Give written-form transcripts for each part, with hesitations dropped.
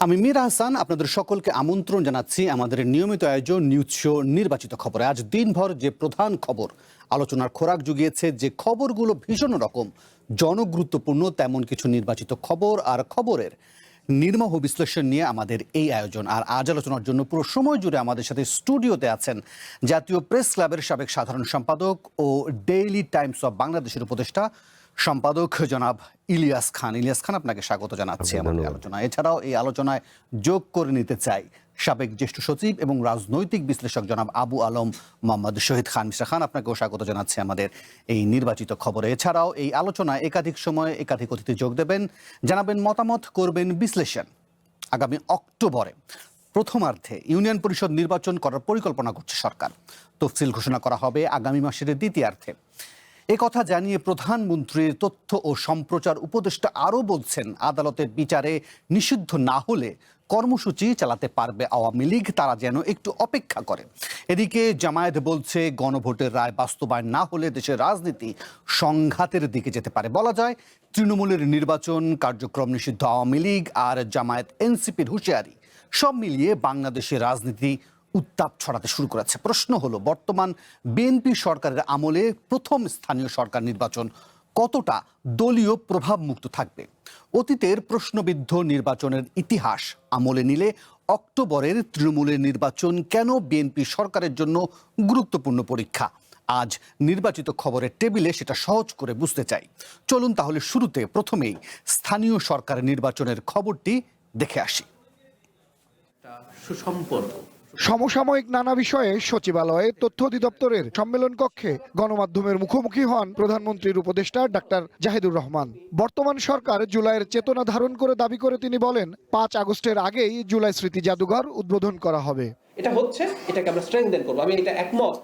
আমি মীর হাসান আপনাদের সকলকে আমন্ত্রণ জানাচ্ছি আমাদের নিয়মিত আয়োজন নিউজ শো নির্বাচিত খবরে। আজ দিনভর যে প্রধান খবর আলোচনার খোরাক জুগিয়েছে, যে খবরগুলো ভীষণ রকম জনগুরুত্বপূর্ণ, তেমন কিছু নির্বাচিত খবর আর খবরের নির্মোহ বিশ্লেষণ নিয়ে আমাদের এই আয়োজন। আর আজ আলোচনার জন্য পুরো সময় জুড়ে আমাদের সাথে স্টুডিওতে আছেন জাতীয় প্রেস ক্লাবের সাবেক সাধারণ সম্পাদক ও ডেইলি টাইমস অব বাংলাদেশের উপদেষ্টা সম্পাদক জনাব ইলিয়াস খান। ইলিয়াস খান, আপনাকে স্বাগত জানাচ্ছি আমাদের আলোচনায়। এছাড়াও এই আলোচনায় যোগ করে নিতে চাই সাবেক জ্যেষ্ঠ সচিব এবং রাজনৈতিক বিশ্লেষক জনাব আবু আলম মোহাম্মদ শহীদ খান। মিস্টার খান, আপনাকেও স্বাগত জানাচ্ছি আমাদের এই নির্বাচিত খবরে। এছাড়াও এই আলোচনায় একাধিক সময় একাধিক অতিথি যোগ দেবেন, জানাবেন মতামত, করবেন বিশ্লেষণ। আগামী অক্টোবরে প্রথমার্ধে ইউনিয়ন পরিষদ নির্বাচন করার পরিকল্পনা করছে সরকার। তফসিল ঘোষণা করা হবে আগামী মাসের দ্বিতীয়ার্ধে। কথা জানিয়ে প্রধানমন্ত্রীর তথ্য ও সম্প্রচার উপদেষ্টা আরও বলছেন, আদালতের বিচারে নিষিদ্ধ না হলে কর্মসূচি চালাতে পারবে আওয়ামী লীগ, তারা যেন একটু অপেক্ষা করে। এদিকে জামায়াত বলছে, গণভোটের রায় বাস্তবায়ন না হলে দেশের রাজনীতি সংঘাতের দিকে যেতে পারে। বলা যায় তৃণমূলের নির্বাচন কার্যক্রম নিষিদ্ধ আওয়ামী লীগ আর জামায়াত এনসিপির হুঁশিয়ারি, সব মিলিয়ে বাংলাদেশের রাজনীতি উত্তাপ ছড়াতে শুরু করেছে। প্রশ্ন হলো, বর্তমান বিএনপি সরকারের আমলে প্রথম স্থানীয় সরকার নির্বাচন কতটা দলীয় প্রভাব মুক্ত থাকবে? অতীতের প্রশ্নবিদ্ধ নির্বাচনের ইতিহাস আমলে নিলে অক্টোবরের তৃণমূলের নির্বাচন কেন বিএনপি সরকারের জন্য গুরুত্বপূর্ণ পরীক্ষা? আজ নির্বাচিত খবরের টেবিলে সেটা সহজ করে বুঝতে চাই। চলুন তাহলে শুরুতে প্রথমেই স্থানীয় সরকারের নির্বাচনের খবরটি দেখে আসি। সুসম্পর্ক সমসাময়িক নানা বিষয়ে সচিবালয়ে তথ্য অধিদপ্তরের সম্মেলন কক্ষে গণমাধ্যমের মুখোমুখি হন প্রধানমন্ত্রীর উপদেষ্টা ডাক্তার জাহিদুর রহমান। বর্তমান সরকার জুলাইয়ের চেতনা ধারণ করে দাবি করে তিনি বলেন, 5 আগস্টের আগেই জুলাই স্মৃতি জাদুঘর উদ্বোধন করা হবে। এটা হচ্ছে, এটাকে আমরা স্ট্রেংথেন করব, আমি এটা একমত।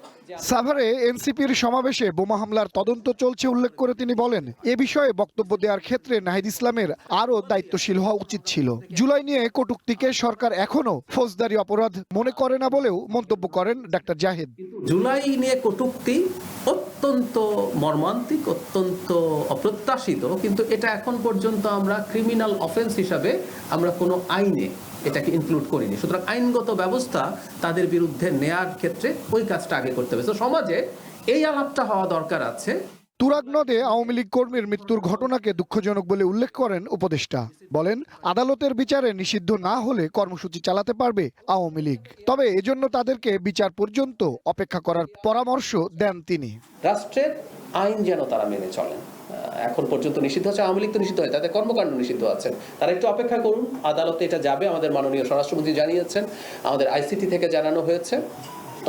সাভারে এনসিপির সমাবেশে বোমা হামলার তদন্ত চলছে উল্লেখ করে তিনি বলেন, এ বিষয়ে বক্তব্য দেওয়ার ক্ষেত্রে নাহিদ ইসলামের আরও দায়িত্বশীল হওয়া উচিত ছিল। জুলাই নিয়ে কটূক্তিকে সরকার এখনো ফৌজদারি অপরাধ মনে করে না বলেও মন্তব্য করেন ডাক্তার জাহিদ। জুলাই নিয়ে কটূক্তি অত্যন্ত মর্মান্তিক, অত্যন্ত অপ্রত্যাশিত, কিন্তু এটা এখন পর্যন্ত আমরা ক্রিমিনাল অফেন্স হিসাবে আমরা কোনো আইনে এটাকে ইনক্লুড করিনি। সুতরাং আইনগত ব্যবস্থা তাদের বিরুদ্ধে নেয়ার ক্ষেত্রে ওই কাজটা আগে করতে হবে। তো সমাজে এই আলাপটা হওয়া দরকার আছে। তুরাগ নদে আওয়ামী লীগ কর্মীর মৃত্যুর ঘটনাকে দুঃখজনক বলে উল্লেখ করেন উপদেষ্টা। বলেন, আদালতের বিচারে নিষিদ্ধ না হলে কর্মসূচি চালাতে পারবে আওয়ামী লীগ, তবে এজন্য তাদেরকে বিচার পর্যন্ত অপেক্ষা করার পরামর্শ দেন তিনি। রাষ্ট্রের আইন যেন তারা মেনে চলেন। এখন পর্যন্ত নিষিদ্ধ হচ্ছে আওয়ামী লীগ, তো নিষিদ্ধ হয়, তাদের কর্মকাণ্ড নিষিদ্ধ আছেন, তারা একটু অপেক্ষা করুন। আদালতে এটা যাবে, আমাদের মাননীয় স্বরাষ্ট্রমন্ত্রী জানিয়েছেন, আমাদের আইসিটি থেকে জানানো হয়েছে,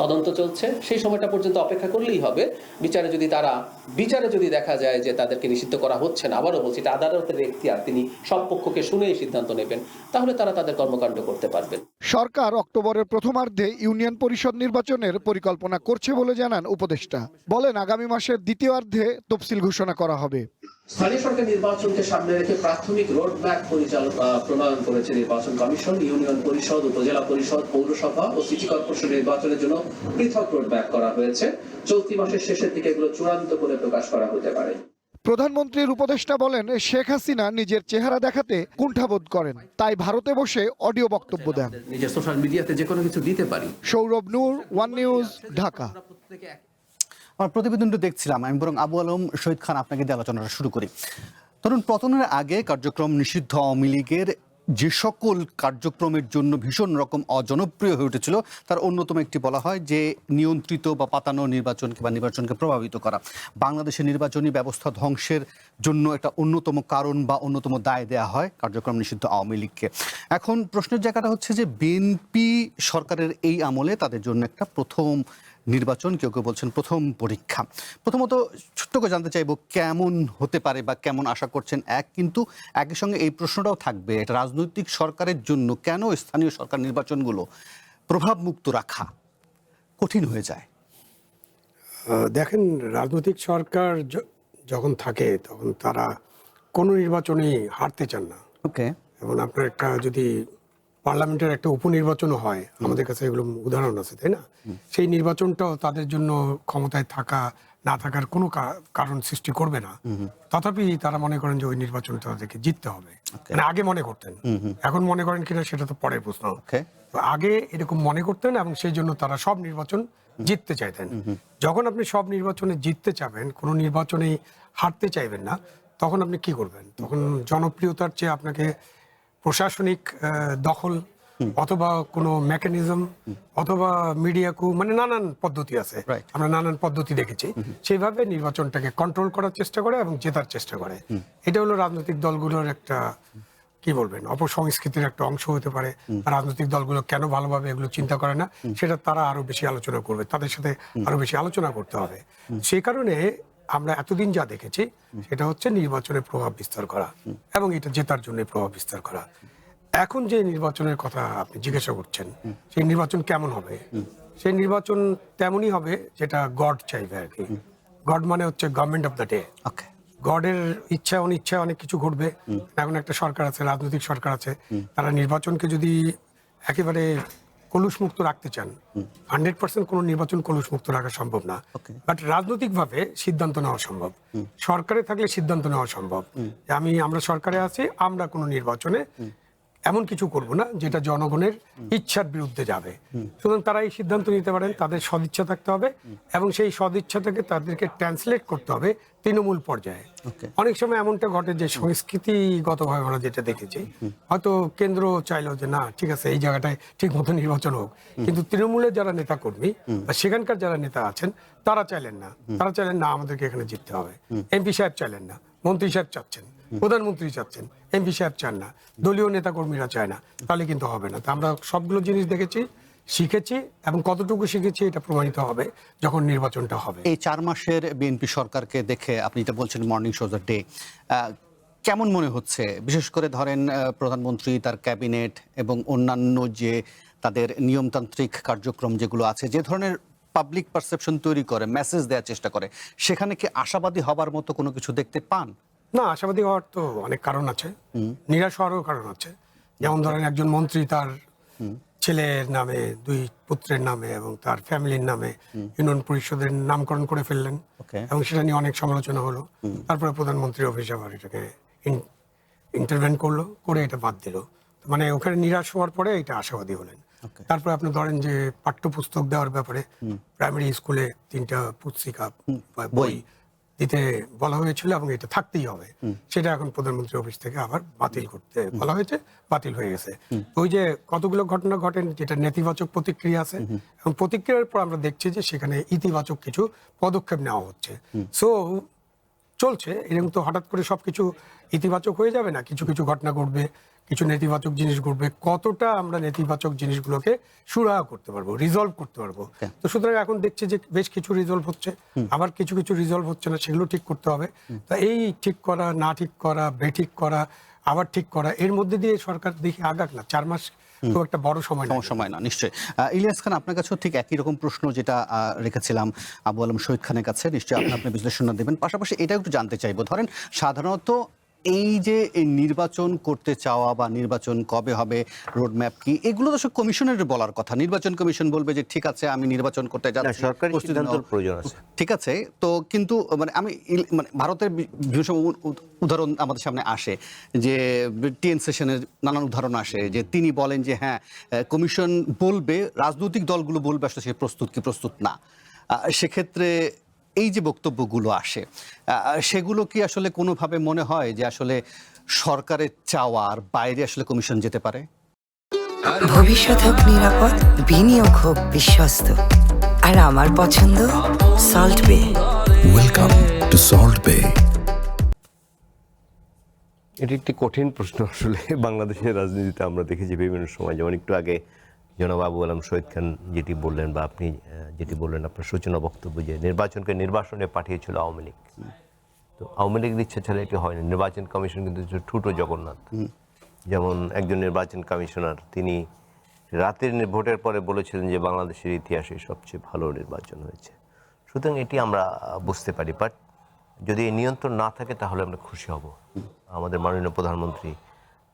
তদন্ত চলছে, সেই সময়টা পর্যন্ত অপেক্ষা করলেই হবে। বিচারে যদি দেখা যায় যে তাদেরকে নিষিদ্ধ করা হচ্ছে না, আবারও বলছি এটা আদালতের এখতিয়ার, তিনি সব পক্ষকে শুনেই সিদ্ধান্ত নেবেন, তাহলে তারা তাদের কর্মকাণ্ড করতে পারবেন। সরকার অক্টোবরের প্রথমার্ধে ইউনিয়ন পরিষদ নির্বাচনের পরিকল্পনা করছে বলে জানান উপদেষ্টা। বলেন, আগামী মাসের দ্বিতীয়ার্ধে তফসিল ঘোষণা করা হবে। স্থানীয় সরকার নির্বাচনকে সামনে রেখে প্রাথমিক রোডম্যাপ প্রণয়ন করেছে নির্বাচন কমিশন। ইউনিয়ন পরিষদ, উপজেলা পরিষদ, পৌরসভা ও সিটি কর্পোরেশন নির্বাচনের জন্য পৃথক রোডম্যাপ করা হয়েছে। চলতি মাসের শেষের দিকে এগুলো চূড়ান্ত করে প্রকাশ করা হতে পারে। প্রধানমন্ত্রীর উপদেষ্টা বলেন, শেখ হাসিনা নিজের চেহারা দেখাতে কুণ্ঠাবোধ করেন, তাই ভারতে বসে অডিও বক্তব্য দেন। নিজের সোশ্যাল মিডিয়াতে যে কোনো কিছু দিতে পারি। সৌরভ নূর, ওয়ান নিউজ, ঢাকা। আমার প্রতিবেদনটা দেখছিলাম, আমি বরং আবু আলম শহীদ খান আপনাকে দিয়ে আলোচনাটা শুরু করি। ধরুন, পতনের আগে কার্যক্রম নিষিদ্ধ আওয়ামী লীগের যে সকল কার্যক্রমের জন্য ভীষণ রকম অজনপ্রিয় হয়ে উঠেছিল, তার অন্যতম একটি বলা হয় যে নিয়ন্ত্রিত বা পাতানো নির্বাচনকে বা নির্বাচনকে প্রভাবিত করা। বাংলাদেশের নির্বাচনী ব্যবস্থা ধ্বংসের জন্য একটা অন্যতম কারণ বা অন্যতম দায় দেয়া হয় কার্যক্রম নিষিদ্ধ আওয়ামী লীগকে। এখন প্রশ্নের জায়গাটা হচ্ছে যে বিএনপি সরকারের এই আমলে তাদের জন্য একটা প্রথম নির্বাচন, কেউ কেউ বলছেন প্রথম পরীক্ষা। প্রথমত ছোট্ট করে জানতে চাইবো কেমন হতে পারে বা কেমন আশা করছেন, কিন্তু একই সঙ্গে এই প্রশ্নটাও থাকবে, এটা রাজনৈতিক সরকারের জন্য কেন স্থানীয় সরকার নির্বাচনগুলো প্রভাবমুক্ত রাখা কঠিন হয়ে যায়? দেখেন, রাজনৈতিক সরকার যখন থাকে তখন তারা কোনো নির্বাচনে হারতে চান না। ওকে। এবং আপনার একটা যদি পার্লামেন্টের একটা উপনির্বাচনও হয়, আমাদের কাছে এগুলো উদাহরণ আছে, তাই না? সেই নির্বাচনটাও তাদের জন্য ক্ষমতায় থাকা না থাকার কোনো কারণ সৃষ্টি করবে না, তথাপি তারা মনে করেন যে ওই নির্বাচনে তাদেরকে জিততে হবে। মানে আগে মনে করতেন, এখন মনে করেন কিনা সেটা তো পরের প্রশ্ন। তো আগে এরকম মনে করতেন এবং সেই জন্য তারা সব নির্বাচন জিততে চাইতেন। যখন আপনি সব নির্বাচনে জিততে চাবেন, কোনো নির্বাচনে হারতে চাইবেন না, তখন আপনি কি করবেন? তখন জনপ্রিয়তার চেয়ে আপনাকে প্রশাসনিক দখল অথবা কোনো মেকানিজম অথবা মিডিয়া কু, মানে নানান পদ্ধতি আছে, আমরা নানান পদ্ধতি দেখেছি, সেইভাবে নির্বাচনটাকে কন্ট্রোল করার চেষ্টা করে এবং জেতার চেষ্টা করে। এটা হলো রাজনৈতিক দলগুলোর একটা, কি বলবেন, অপসংস্কৃতির একটা অংশ হতে পারে। রাজনৈতিক দলগুলো কেন ভালোভাবে এগুলো চিন্তা করে না, সেটা তারা আরো বেশি আলোচনা করবে, তাদের সাথে আরো বেশি আলোচনা করতে হবে। সেই কারণে আমরা এতদিন যা দেখেছি সেটা হচ্ছে নির্বাচনে প্রভাব বিস্তার করা এবং এটা জেতার জন্য প্রভাব বিস্তার করা। এখন যে নির্বাচনের কথা আপনি জিজ্ঞাসা করছেন, সেই নির্বাচন কেমন হবে? সেই নির্বাচন তেমনই হবে যেটা গড চাইবে আর কি। গড মানে হচ্ছে গভর্নমেন্ট অফ দ্য ডে। গডের ইচ্ছা অনিচ্ছা অনেক কিছু ঘটবে। এখন একটা সরকার আছে, রাজনৈতিক সরকার আছে, তারা নির্বাচনকে যদি একেবারে কলুষ মুক্ত রাখতে চান, 100% কোনো নির্বাচন কলুষ মুক্ত রাখা সম্ভব না, বাট রাজনৈতিক ভাবে সিদ্ধান্ত নেওয়া সম্ভব। সরকারে থাকলে সিদ্ধান্ত নেওয়া সম্ভব যে আমরা সরকারে আছি, আমরা কোনো নির্বাচনে এমন কিছু করব না যেটা জনগণের ইচ্ছার বিরুদ্ধে যাবে। সুতরাং তারা এই সিদ্ধান্ত নিতে পারেন, তাদের সদিচ্ছা থাকতে হবে এবং সেই সদিচ্ছাটাকে তাদেরকে ট্রান্সলেট করতে হবে তৃণমূল পর্যায়ে। অনেক সময় এমনটা ঘটে যে সংস্কৃতিগতভাবে আমরা যেটা দেখেছি, হয়তো কেন্দ্র চাইলো যে না ঠিক আছে এই জায়গাটায় ঠিক মতো নির্বাচন হোক, কিন্তু তৃণমূলের যারা নেতা কর্মী বা সেখানকার যারা নেতা আছেন তারা চাইলেন না আমাদেরকে এখানে জিততে হবে। এমপি সাহেব চাইলেন না, মন্ত্রী সাহেব চাচ্ছেন, প্রধানমন্ত্রী চাচ্ছেন, এমপি সাহেব চান না, দলীয় নেতা কর্মীরা চায় না, তাহলে কিন্তু হবে না। তো আমরা সবগুলো জিনিস দেখেছি, শিখেছি এবং কতটুকু শিখেছি এটা প্রমাণিত হবে যখন নির্বাচনটা হবে। এই 4 মাসের বিএনপি সরকারকে দেখে আপনি যেটা বলছেন মর্নিং শো দ্য ডে, কেমন মনে হচ্ছে? বিশেষ করে ধরেন প্রধানমন্ত্রী, তার ক্যাবিনেট এবং অন্যান্য যে তাদের নিয়মতান্ত্রিক কার্যক্রম যেগুলো আছে, যে ধরনের পাবলিক পারসেপশন তৈরি করে, মেসেজ দেওয়ার চেষ্টা করে, সেখানে কি আশাবাদী হবার মতো কোনো কিছু দেখতে পান? না, আশাবাদী হওয়ার তো অনেক কারণ আছে, নিরাশ হওয়ারও কারণ আছে। যেমন ধরেন একজন মন্ত্রী তার ছেলের নামে, 2 পুত্রের নামে এবং তার ফ্যামিলির নামে ইউনিয়ন পরিষদের নামকরণ করে ফেললেন এবং সেটা নিয়ে অনেক সমালোচনা হলো। তারপরে প্রধানমন্ত্রী অফিস আবার এটাকে ইন্টারভেন করলো, করে এটা বাদ দিল। মানে ওখানে নিরাশ হওয়ার পরে এটা আশাবাদী হলেন। তারপরে আপনি ধরেন যে পাঠ্যপুস্তক দেওয়ার ব্যাপারে প্রাইমারি স্কুলে 3টা পুস্তিকা বই দিতে বলা হয়েছিল এবং এটা থাকতেই হবে, সেটা এখন প্রধানমন্ত্রী অফিস থেকে আবার বাতিল করতে বলা হয়েছে, বাতিল হয়ে গেছে। ওই যে কতগুলো ঘটনা ঘটেন যেটা নেতিবাচক প্রতিক্রিয়া আছে এবং প্রতিক্রিয়ার পর আমরা দেখছি যে সেখানে ইতিবাচক কিছু পদক্ষেপ নেওয়া হচ্ছে। সো চলছে এরকম, তো হঠাৎ করে সবকিছু ইতিবাচক হয়ে যাবে না, কিছু কিছু ঘটনা ঘটবে, কিছু নেতিবাচক জিনিস ঘটবে। কতটা আমরা নেতিবাচক জিনিসগুলোকে সুরাহা করতে পারবো, রিজলভ করতে পারবো। তো সুতরাং এখন দেখছি যে বেশ কিছু রিজলভ হচ্ছে, আবার কিছু কিছু রিজলভ হচ্ছে না, সেগুলো ঠিক করতে হবে। তা এই ঠিক করা, না ঠিক করা, বেঠিক করা, আবার ঠিক করা, এর মধ্যে দিয়ে সরকার দেখি আগাক না। 4 মাস খুব একটা বড় সময় না। নিশ্চয়ই। ইলিয়াস খান, আপনার কাছেও ঠিক একই রকম প্রশ্ন যেটা রেখেছিলাম আবু আলম শহীদ খানের কাছে, নিশ্চয়ই আপনি বিশ্লেষণ দেবেন। পাশাপাশি এটা একটু জানতে চাইবো, ধরেন সাধারণত এই যে নির্বাচন করতে চাওয়া বা নির্বাচন কবে হবে, রোডম্যাপ কি, এগুলো তো সব কমিশনের বলার কথা। নির্বাচন কমিশন বলবে যে ঠিক আছে আমি নির্বাচন করতে যাচ্ছি, সরকারি সিদ্ধান্তের প্রয়োজন আছে, ঠিক আছে। তো কিন্তু মানে আমি মানে ভারতের বিভিন্ন উদাহরণ আমাদের সামনে আসে, যে টিএন সেশনের নানান উদাহরণ আসে, যে তিনি বলেন যে হ্যাঁ কমিশন বলবে, রাজনৈতিক দলগুলো বলবে আসলে সে প্রস্তুত কি প্রস্তুত না। সেক্ষেত্রে এই যে বক্তব্যগুলো আসে, সেগুলো কি আসলে কোনোভাবে মনে হয় যে আসলে সরকারের চাওয়ার বাইরে আসলে কমিশন যেতে পারে? ভবিষ্যৎ হোক নিরাপদ, বিনিয়োগ হোক বিশ্বস্ত, আর আমার পছন্দ সল্ট বে। ওয়েলকাম টু সল্ট বে। এটি একটি কঠিন প্রশ্ন আসলে। বাংলাদেশের রাজনীতিতে আমরা দেখেছি বিভিন্ন সময়, যেমন একটু আগে জনাব আবু আলম শহীদ খান যেটি বললেন বা আপনি যেটি বললেন আপনার সূচনা বক্তব্য, যে নির্বাচনে পাঠিয়েছিল আওয়ামী লীগ। তো আওয়ামী লীগের ইচ্ছা ছাড়া এটি হয়নি। নির্বাচন কমিশন কিন্তু ঠুটো জগন্নাথ। যেমন একজন নির্বাচন কমিশনার, তিনি রাতের ভোটের পরে বলেছিলেন যে বাংলাদেশের ইতিহাসে সবচেয়ে ভালো নির্বাচন হয়েছে। সুতরাং এটি আমরা বুঝতে পারি, বাট যদি এই নিয়ন্ত্রণ না থাকে তাহলে আমরা খুশি হব। আমাদের মাননীয় প্রধানমন্ত্রী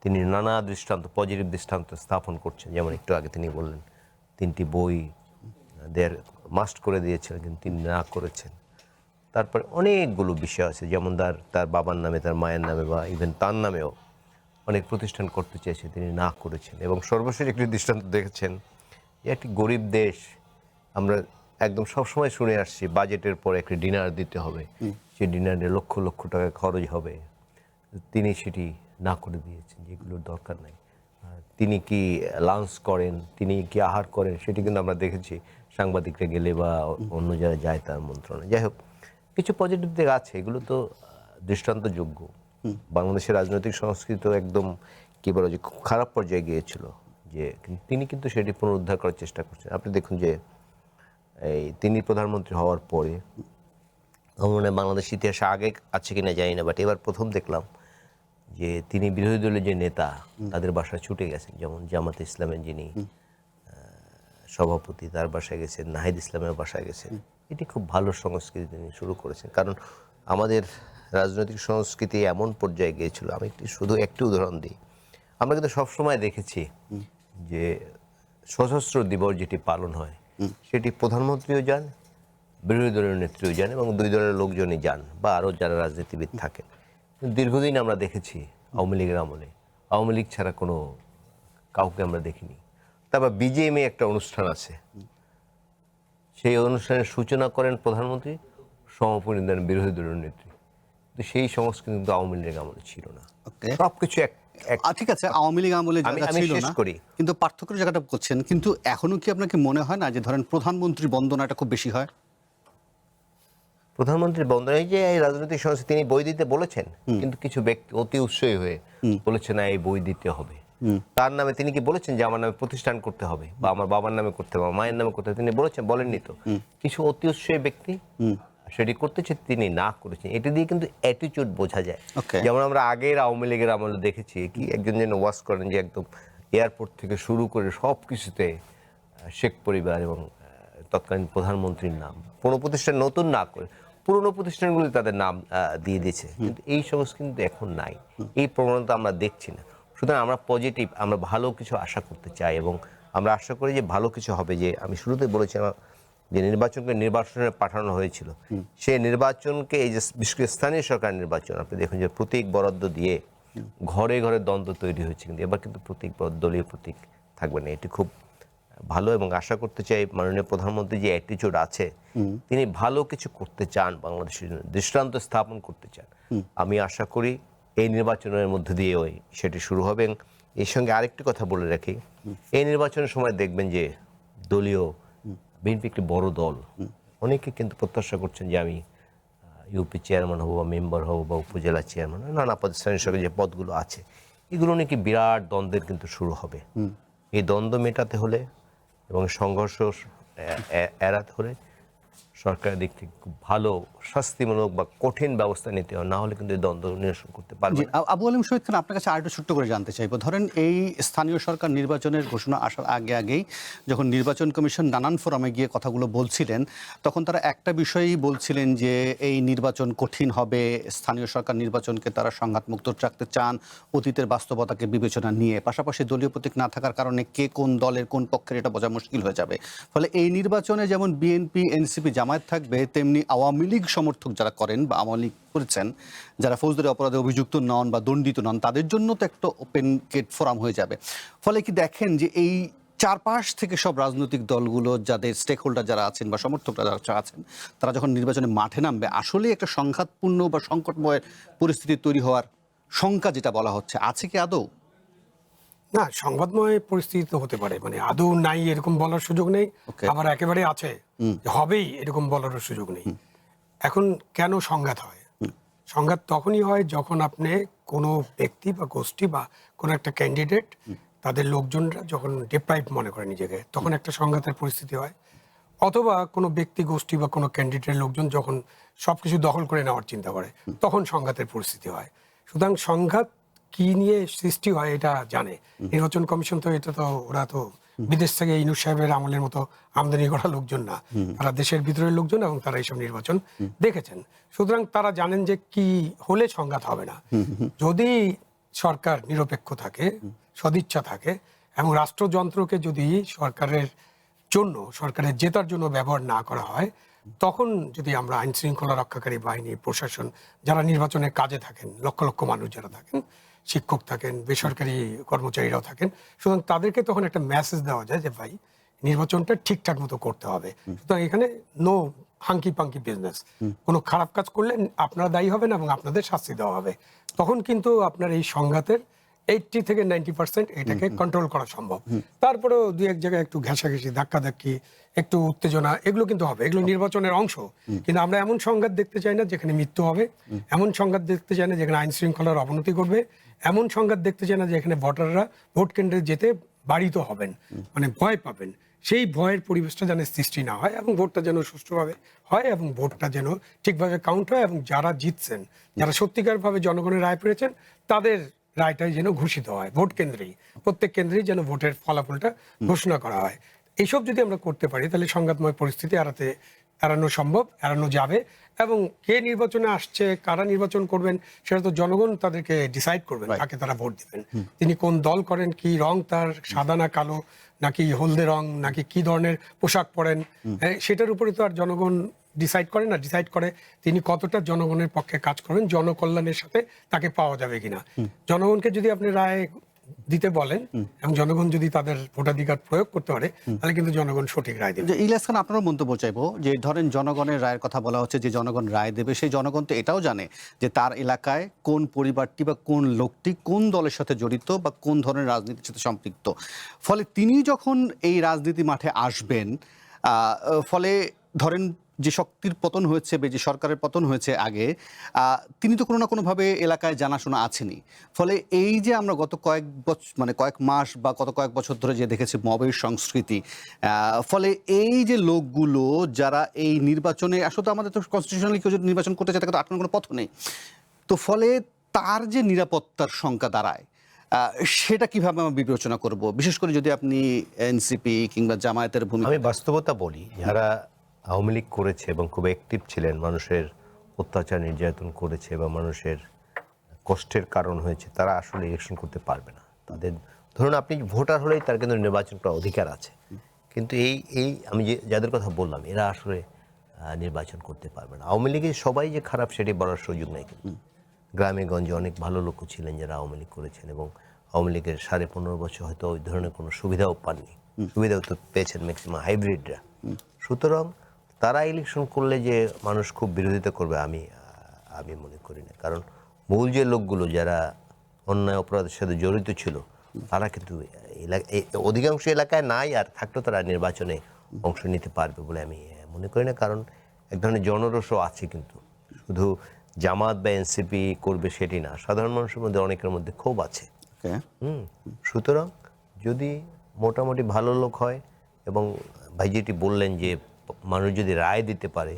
তিনি নানা দৃষ্টান্ত, পজিটিভ দৃষ্টান্ত স্থাপন করছেন। যেমন একটু আগে তিনি বললেন 3টি বই দেয়ার মাস্ট করে দিয়েছিলেন, কিন্তু তিনি না করেছেন। তারপরে অনেকগুলো বিষয় আছে, যেমন তার বাবার নামে, তার মায়ের নামে বা ইভেন তার নামেও অনেক প্রতিষ্ঠান করতে চেয়েছে, তিনি না করেছেন। এবং সর্বশেষ একটি দৃষ্টান্ত দেখেছেন যে একটি গরিব দেশ, আমরা একদম সবসময় শুনে আসছি বাজেটের পর একটি ডিনার দিতে হবে, সেই ডিনারে লক্ষ লক্ষ টাকা খরচ হবে, তিনি সেটি না করে দিয়েছেন, যেগুলোর দরকার নাই। তিনি কি লাঞ্চ করেন, তিনি কি আহার করেন, সেটি কিন্তু আমরা দেখেছি সাংবাদিকরা গেলে বা অন্য যারা যায় তার মন্ত্রণালয়ে। যাই হোক, কিছু পজিটিভ দিক আছে, এগুলো তো দৃষ্টান্তযোগ্য। বাংলাদেশের রাজনৈতিক সংস্কৃতি তো একদম কি বলা যে খুব খারাপ পর্যায়ে গিয়েছিল, যে তিনি কিন্তু সেটি পুনরুদ্ধার করার চেষ্টা করছেন। আপনি দেখুন যে তিনি প্রধানমন্ত্রী হওয়ার পরে, আমার মনে হয় বাংলাদেশ ইতিহাসে আগে আছে কিনা জানি না, বাট এবার প্রথম দেখলাম যে তিনি বিরোধী দলের যে নেতা তাদের বাসায় ছুটে গেছেন, যেমন জামাতে ইসলামের যিনি সভাপতি তার বাসায় গেছেন, নাহিদ ইসলামের বাসায় গেছেন। এটি খুব ভালো সংস্কৃতি তিনি শুরু করেছেন, কারণ আমাদের রাজনৈতিক সংস্কৃতি এমন পর্যায়ে গিয়েছিল। আমি শুধু একটি উদাহরণ দিই, আমরা কিন্তু সবসময় দেখেছি যে সশস্ত্র দিবস যেটি পালন হয় সেটি প্রধানমন্ত্রীও যান, বিরোধী দলের নেত্রীও যান এবং দুই দলের লোকজনই যান বা আরও যারা রাজনীতিবিদ থাকেন। দীর্ঘদিন আমরা দেখেছি আওয়ামী লীগের আমলে আওয়ামী লীগ ছাড়া কোনো কাউকে আমরা দেখিনি। তারপর বিজেএমএ একটা অনুষ্ঠান আছে, সেই অনুষ্ঠানের সূচনা করেন প্রধানমন্ত্রী, সমাপনী দেন বিরোধী দলের নেত্রী। কিন্তু সেই সংস্কৃতি কিন্তু আওয়ামী লীগের আমলে ছিল না। সবকিছু ঠিক আছে, আওয়ামী লীগ আমলে জায়গা আমি ছিল শেষ না, করি। কিন্তু পার্থক্যের জায়গাটা করছেন। কিন্তু এখনো কি আপনাকে মনে হয় না যে ধরেন প্রধানমন্ত্রীর বন্দনাটা খুব বেশি হয়? প্রধানমন্ত্রীর বন্দনা, এই যে এই রাজনৈতিক সংস্কৃতি, তিনি বই দিতে বলেছেন, কিন্তু কিছু ব্যক্তি অতি উৎসাহী হয়ে বলেছে না এই বই দিতে হবে। তার নামে তিনি কি বলেছেন যে আমার নামে প্রতিষ্ঠান করতে হবে বা আমার বাবার নামে করতে হবে, আমার মায়ের নামে করতে হবে? তিনি বলেছেন? বলেননি তো। কিছু অতি উৎসাহী ব্যক্তি সেটি করতেছে, তিনি না করেছেন। এটি দিয়ে কিন্তু অ্যাটিটিউড বোঝা যায়। যেমন আমরা আগের আওয়ামী লীগের আমলে দেখেছি কি একজন যেন ওয়াজ করেন যে একদম এয়ারপোর্ট থেকে শুরু করে সব কিছুতে শেখ পরিবার এবং তৎকালীন প্রধানমন্ত্রীর নাম, কোনো প্রতিষ্ঠান নতুন না করে পুরনো প্রতিষ্ঠানগুলি তাদের নাম দিয়ে দিয়েছে। কিন্তু এই সংস্কৃতি কিন্তু এখন নাই, এই প্রবণতা আমরা দেখছি না। সুতরাং আমরা পজিটিভ, আমরা ভালো কিছু আশা করতে চাই এবং আমরা আশা করি যে ভালো কিছু হবে। যে আমি শুরুতে বলেছিলাম যে নির্বাচনে পাঠানো হয়েছিল, সেই নির্বাচনকে এই যে বিশেষ করে স্থানীয় সরকার নির্বাচন, আপনি দেখুন যে প্রতীক বরাদ্দ দিয়ে ঘরে ঘরে দ্বন্দ্ব তৈরি হয়েছে, কিন্তু এবার কিন্তু প্রতীক দলীয় প্রতীক থাকবে না। এটি খুব ভালো এবং আশা করতে চাই মাননীয় প্রধানমন্ত্রী যে অ্যাটিটিউড আছে, তিনি ভালো কিছু করতে চান, বাংলাদেশের জন্য দৃষ্টান্ত স্থাপন করতে চান। আমি আশা করি এই নির্বাচনের মধ্যে দিয়ে সেটি শুরু হবে। এবং এর সঙ্গে আরেকটি কথা বলে রাখি, এই নির্বাচনের সময় দেখবেন যে দলীয় বিএনপি একটি বড় দল, অনেকে কিন্তু প্রত্যাশা করছেন যে আমি ইউপি চেয়ারম্যান হবো বা মেম্বার হবো বা উপজেলা চেয়ারম্যান, নানা স্থানীয় সরকারের যে পদগুলো আছে, এগুলো নাকি বিরাট দ্বন্দ্বের কিন্তু শুরু হবে। এই দ্বন্দ্ব মেটাতে হলে এবং সংঘর্ষ এড়াতে হলে সরকারের দিক থেকে খুব ভালো শাস্তিমূলক বা কঠিন ব্যবস্থা নিতে হবে, না হলে কিন্তু এই দ্বন্দ্ব নিরসন করতে পারবে না। আবু আলিম শহীদ খান, আপনার কাছে আরেকটু ছোট্ট করে জানতে চাইবো, ধরেন এই স্থানীয় সরকার নির্বাচনের ঘোষণা আসার আগেই যখন নির্বাচন কমিশন নানান ফোরামে গিয়ে কথাগুলো বলছিলেন, তখন তারা একটা বিষয়ই বলছিলেন যে এই নির্বাচন কঠিন হবে, স্থানীয় সরকার নির্বাচনকে তারা সংঘাতমুক্ত রাখতে চান অতীতের বাস্তবতাকে বিবেচনা নিয়ে। পাশাপাশি দলীয় প্রতীক না থাকার কারণে কে কোন দলের কোন পক্ষের এটা বোঝা মুশকিল হয়ে যাবে। ফলে এই নির্বাচনে যেমন বিএনপি, এনসিপি, জামায়াত থাকবে, তেমনি আওয়ামী লীগ সমর্থক যারা করেন বা আওয়ামী লীগ করেছেন, যারা ফৌজদারি অপরাধে অভিযুক্ত নন বা দণ্ডিত নন, তাদের জন্য তো একটা ওপেন গেট ফোরাম হয়ে যাবে। ফলে কি দেখেন যে এই চারপাশ থেকে সব রাজনৈতিক দলগুলো, যাদের স্টেক হোল্ডার যারা আছেন বা সমর্থকরা যারা আছেন, তারা যখন নির্বাচনে মাঠে নামবে, আসলে একটা সংঘাতপূর্ণ বা সংকটময় পরিস্থিতি তৈরি হওয়ার শঙ্কা যেটা বলা হচ্ছে, আছে কি আদৌ? না, সংবাদময় পরিস্থিতি তো হতে পারে, মানে আদৌ নাই এরকম বলার সুযোগ নেই, আবার একেবারে আছে হবেই এরকম বলারও সুযোগ নেই। এখন কেন সংঘাত হয়? সংঘাত তখনই হয় যখন আপনি কোনো ব্যক্তি বা গোষ্ঠী বা কোনো একটা ক্যান্ডিডেট, তাদের লোকজনরা যখন ডিপ্রাইভ মনে করে নিজেকে, তখন একটা সংঘাতের পরিস্থিতি হয়। অথবা কোনো ব্যক্তি গোষ্ঠী বা কোনো ক্যান্ডিডেটের লোকজন যখন সবকিছু দখল করে নেওয়ার চিন্তা করে, তখন সংঘাতের পরিস্থিতি হয়। সুতরাং সংঘাত কি নিয়ে সৃষ্টি হয় এটা জানে নির্বাচন কমিশন। তো এটা তো ওরা তো বিদেশ থেকে ইউনূস সাহেবের আমলের মতো আমদানি করা লোকজন না, তারা দেশের ভিতরের লোকজন এবং তারা এইসব নির্বাচন দেখেছেন। সুতরাং তারা জানেন যে কি হলে সংঘাত হবে না। যদি সরকার নিরপেক্ষ থাকে, সদিচ্ছা থাকে এবং রাষ্ট্রযন্ত্রকে যদি সরকারের জেতার জন্য ব্যবহার না করা হয়, তখন যদি আমরা আইন শৃঙ্খলা রক্ষাকারী বাহিনী, প্রশাসন, যারা নির্বাচনের কাজে থাকেন, লক্ষ লক্ষ মানুষ যারা থাকেন, শিক্ষক থাকেন, বেসরকারি কর্মচারীরাও থাকেন, সুতরাং তাদেরকে তখন একটা মেসেজ দেওয়া যায় যে ভাই নির্বাচনটা ঠিকঠাক মতো করতে হবে। সুতরাং এখানে নো হাঙ্কি পাঙ্কি বিজনেস, কোনো খারাপ কাজ করলে আপনারা দায়ী হবেন এবং আপনাদের শাস্তি দেওয়া হবে। তখন কিন্তু আপনার এই সংঘাতের 80 থেকে 90% এটাকে কন্ট্রোল করা সম্ভব। তারপরেও দুই এক জায়গায় একটু ঘেঁষাঘেঁষি, ধাক্কাধাক্কি, একটু উত্তেজনা, এগুলো কিন্তু হবে, এগুলো নির্বাচনের অংশ। কিন্তু আমরা এমন সংঘাত দেখতে চাই না যেখানে মৃত্যু হবে, এমন সংঘাত দেখতে চাই না যেখানে আইন শৃঙ্খলার অবনতি করবে, এমন সংঘাত দেখতে চাই না যেখানে ভোটাররা ভোট কেন্দ্রে যেতে বাড়িত হবেন, মানে ভয় পাবেন। সেই ভয়ের পরিবেশটা যেন সৃষ্টি না হয় এবং ভোটটা যেন সুষ্ঠুভাবে হয় এবং ভোটটা যেন ঠিকভাবে কাউন্ট হয় এবং যারা জিতছেন, যারা সত্যিকারভাবে জনগণের রায় পেয়েছেন, তাদের রায়টাই যেন ঘোষিত হয় ভোট কেন্দ্রেই, প্রত্যেক কেন্দ্রেই যেন ভোটের ফলাফলটা ঘোষণা করা হয়। এইসব যদি আমরা করতে পারি তাহলে সংঘাতময় পরিস্থিতি এড়ানো সম্ভব, এড়ানো যাবে। এবং কে নির্বাচনে আসছে, কারা নির্বাচন করবেন, সেটা তো জনগণ তাদেরকে ডিসাইড করবেন কাকে তারা ভোট দিবেন। তিনি কোন দল করেন, কি রং তার, সাদা না কালো, নাকি হলদে রং, নাকি কি ধরনের পোশাক পরেন, সেটার উপরে তো আর জনগণ ডিসাইড করে না। ডিসাইড করে তিনি কতটা জনগণের পক্ষে কাজ করেন, জনকল্যাণের সাথে তাকে পাওয়া যাবে কিনা। জনগণকে যদি আপনি রায় দিতে বলেন এবং জনগণ যদি তাদের ভোটাধিকার প্রয়োগ করতে পারে, তাহলে কিন্তু জনগণ সঠিক রায় দেবে। যে ইলিয়াস খান, আপনারও মন্তব্য চাইবো যে ধরেন জনগণের রায়ের কথা বলা হচ্ছে, যে জনগণ রায় দেবে, সেই জনগণ তো এটাও জানে যে তার এলাকায় কোন পরিবারটি বা কোন লোকটি কোন দলের সাথে জড়িত বা কোন ধরনের রাজনীতির সাথে সম্পৃক্ত। ফলে তিনি যখন এই রাজনীতি মাঠে আসবেন, ফলে ধরেন যে শক্তির পতন হয়েছে বা যে সরকারের পতন হয়েছে আগে, তিনি তো কোনো না কোনোভাবে এলাকায় জানাশোনা আছেনই। ফলে এই যে আমরা গত কয়েক মাস বা গত কয়েক বছর ধরে যে দেখেছি মবের সংস্কৃতি, ফলে এই যে লোকগুলো যারা এই নির্বাচনে আসলে, আমাদের তো কনস্টিটিউশনালি কেউ যদি নির্বাচন করতে চায় তাকে তো আটকানোর কোনো পথ নেই, তো ফলে তার যে নিরাপত্তার শঙ্কা দাঁড়ায়, সেটা কিভাবে আমরা বিবেচনা করব, বিশেষ করে যদি আপনি এনসিপি কিংবা জামায়াতের ভূমিকা। আমি বাস্তবতা বলি, যারা আওয়ামী লীগ করেছে এবং খুব অ্যাক্টিভ ছিলেন, মানুষের অত্যাচার নির্যাতন করেছে বা মানুষের কষ্টের কারণ হয়েছে, তারা আসলে ইলেকশন করতে পারবে না। তাদের ধরুন আপনি ভোটার হলেই তার কিন্তু নির্বাচন করার অধিকার আছে, কিন্তু এই আমি যাদের কথা বললাম এরা আসলে নির্বাচন করতে পারবে না। আওয়ামী লীগের সবাই যে খারাপ সেটি বলার সুযোগ নেই, কিন্তু গ্রামে গঞ্জে অনেক ভালো লোক ছিলেন যারা আওয়ামী লীগ করেছেন এবং আওয়ামী লীগের 15.5 বছর হয়তো ওই ধরনের কোনো সুবিধাও পাননি, সুবিধাও তো পেয়েছেন ম্যাক্সিমাম হাইব্রিডরা। সুতরাং তারা ইলেকশন করলে যে মানুষ খুব বিরোধিতা করবে আমি মনে করি না, কারণ মূল যে লোকগুলো যারা অন্যায় অপরাধের সাথে জড়িত ছিল তারা কিন্তু অধিকাংশ এলাকায় নাই, আর থাকলেও তারা নির্বাচনে অংশ নিতে পারবে বলে আমি মনে করি না। কারণ এক ধরনের জনরোষও আছে, কিন্তু শুধু জামাত বা এনসিপি করবে সেটি না, সাধারণ মানুষের মধ্যে অনেকের মধ্যে ক্ষোভ আছে। সুতরাং যদি মোটামুটি ভালো লোক হয় এবং ভাই যেটি বললেন যে মানুষ যদি রায় দিতে পারে,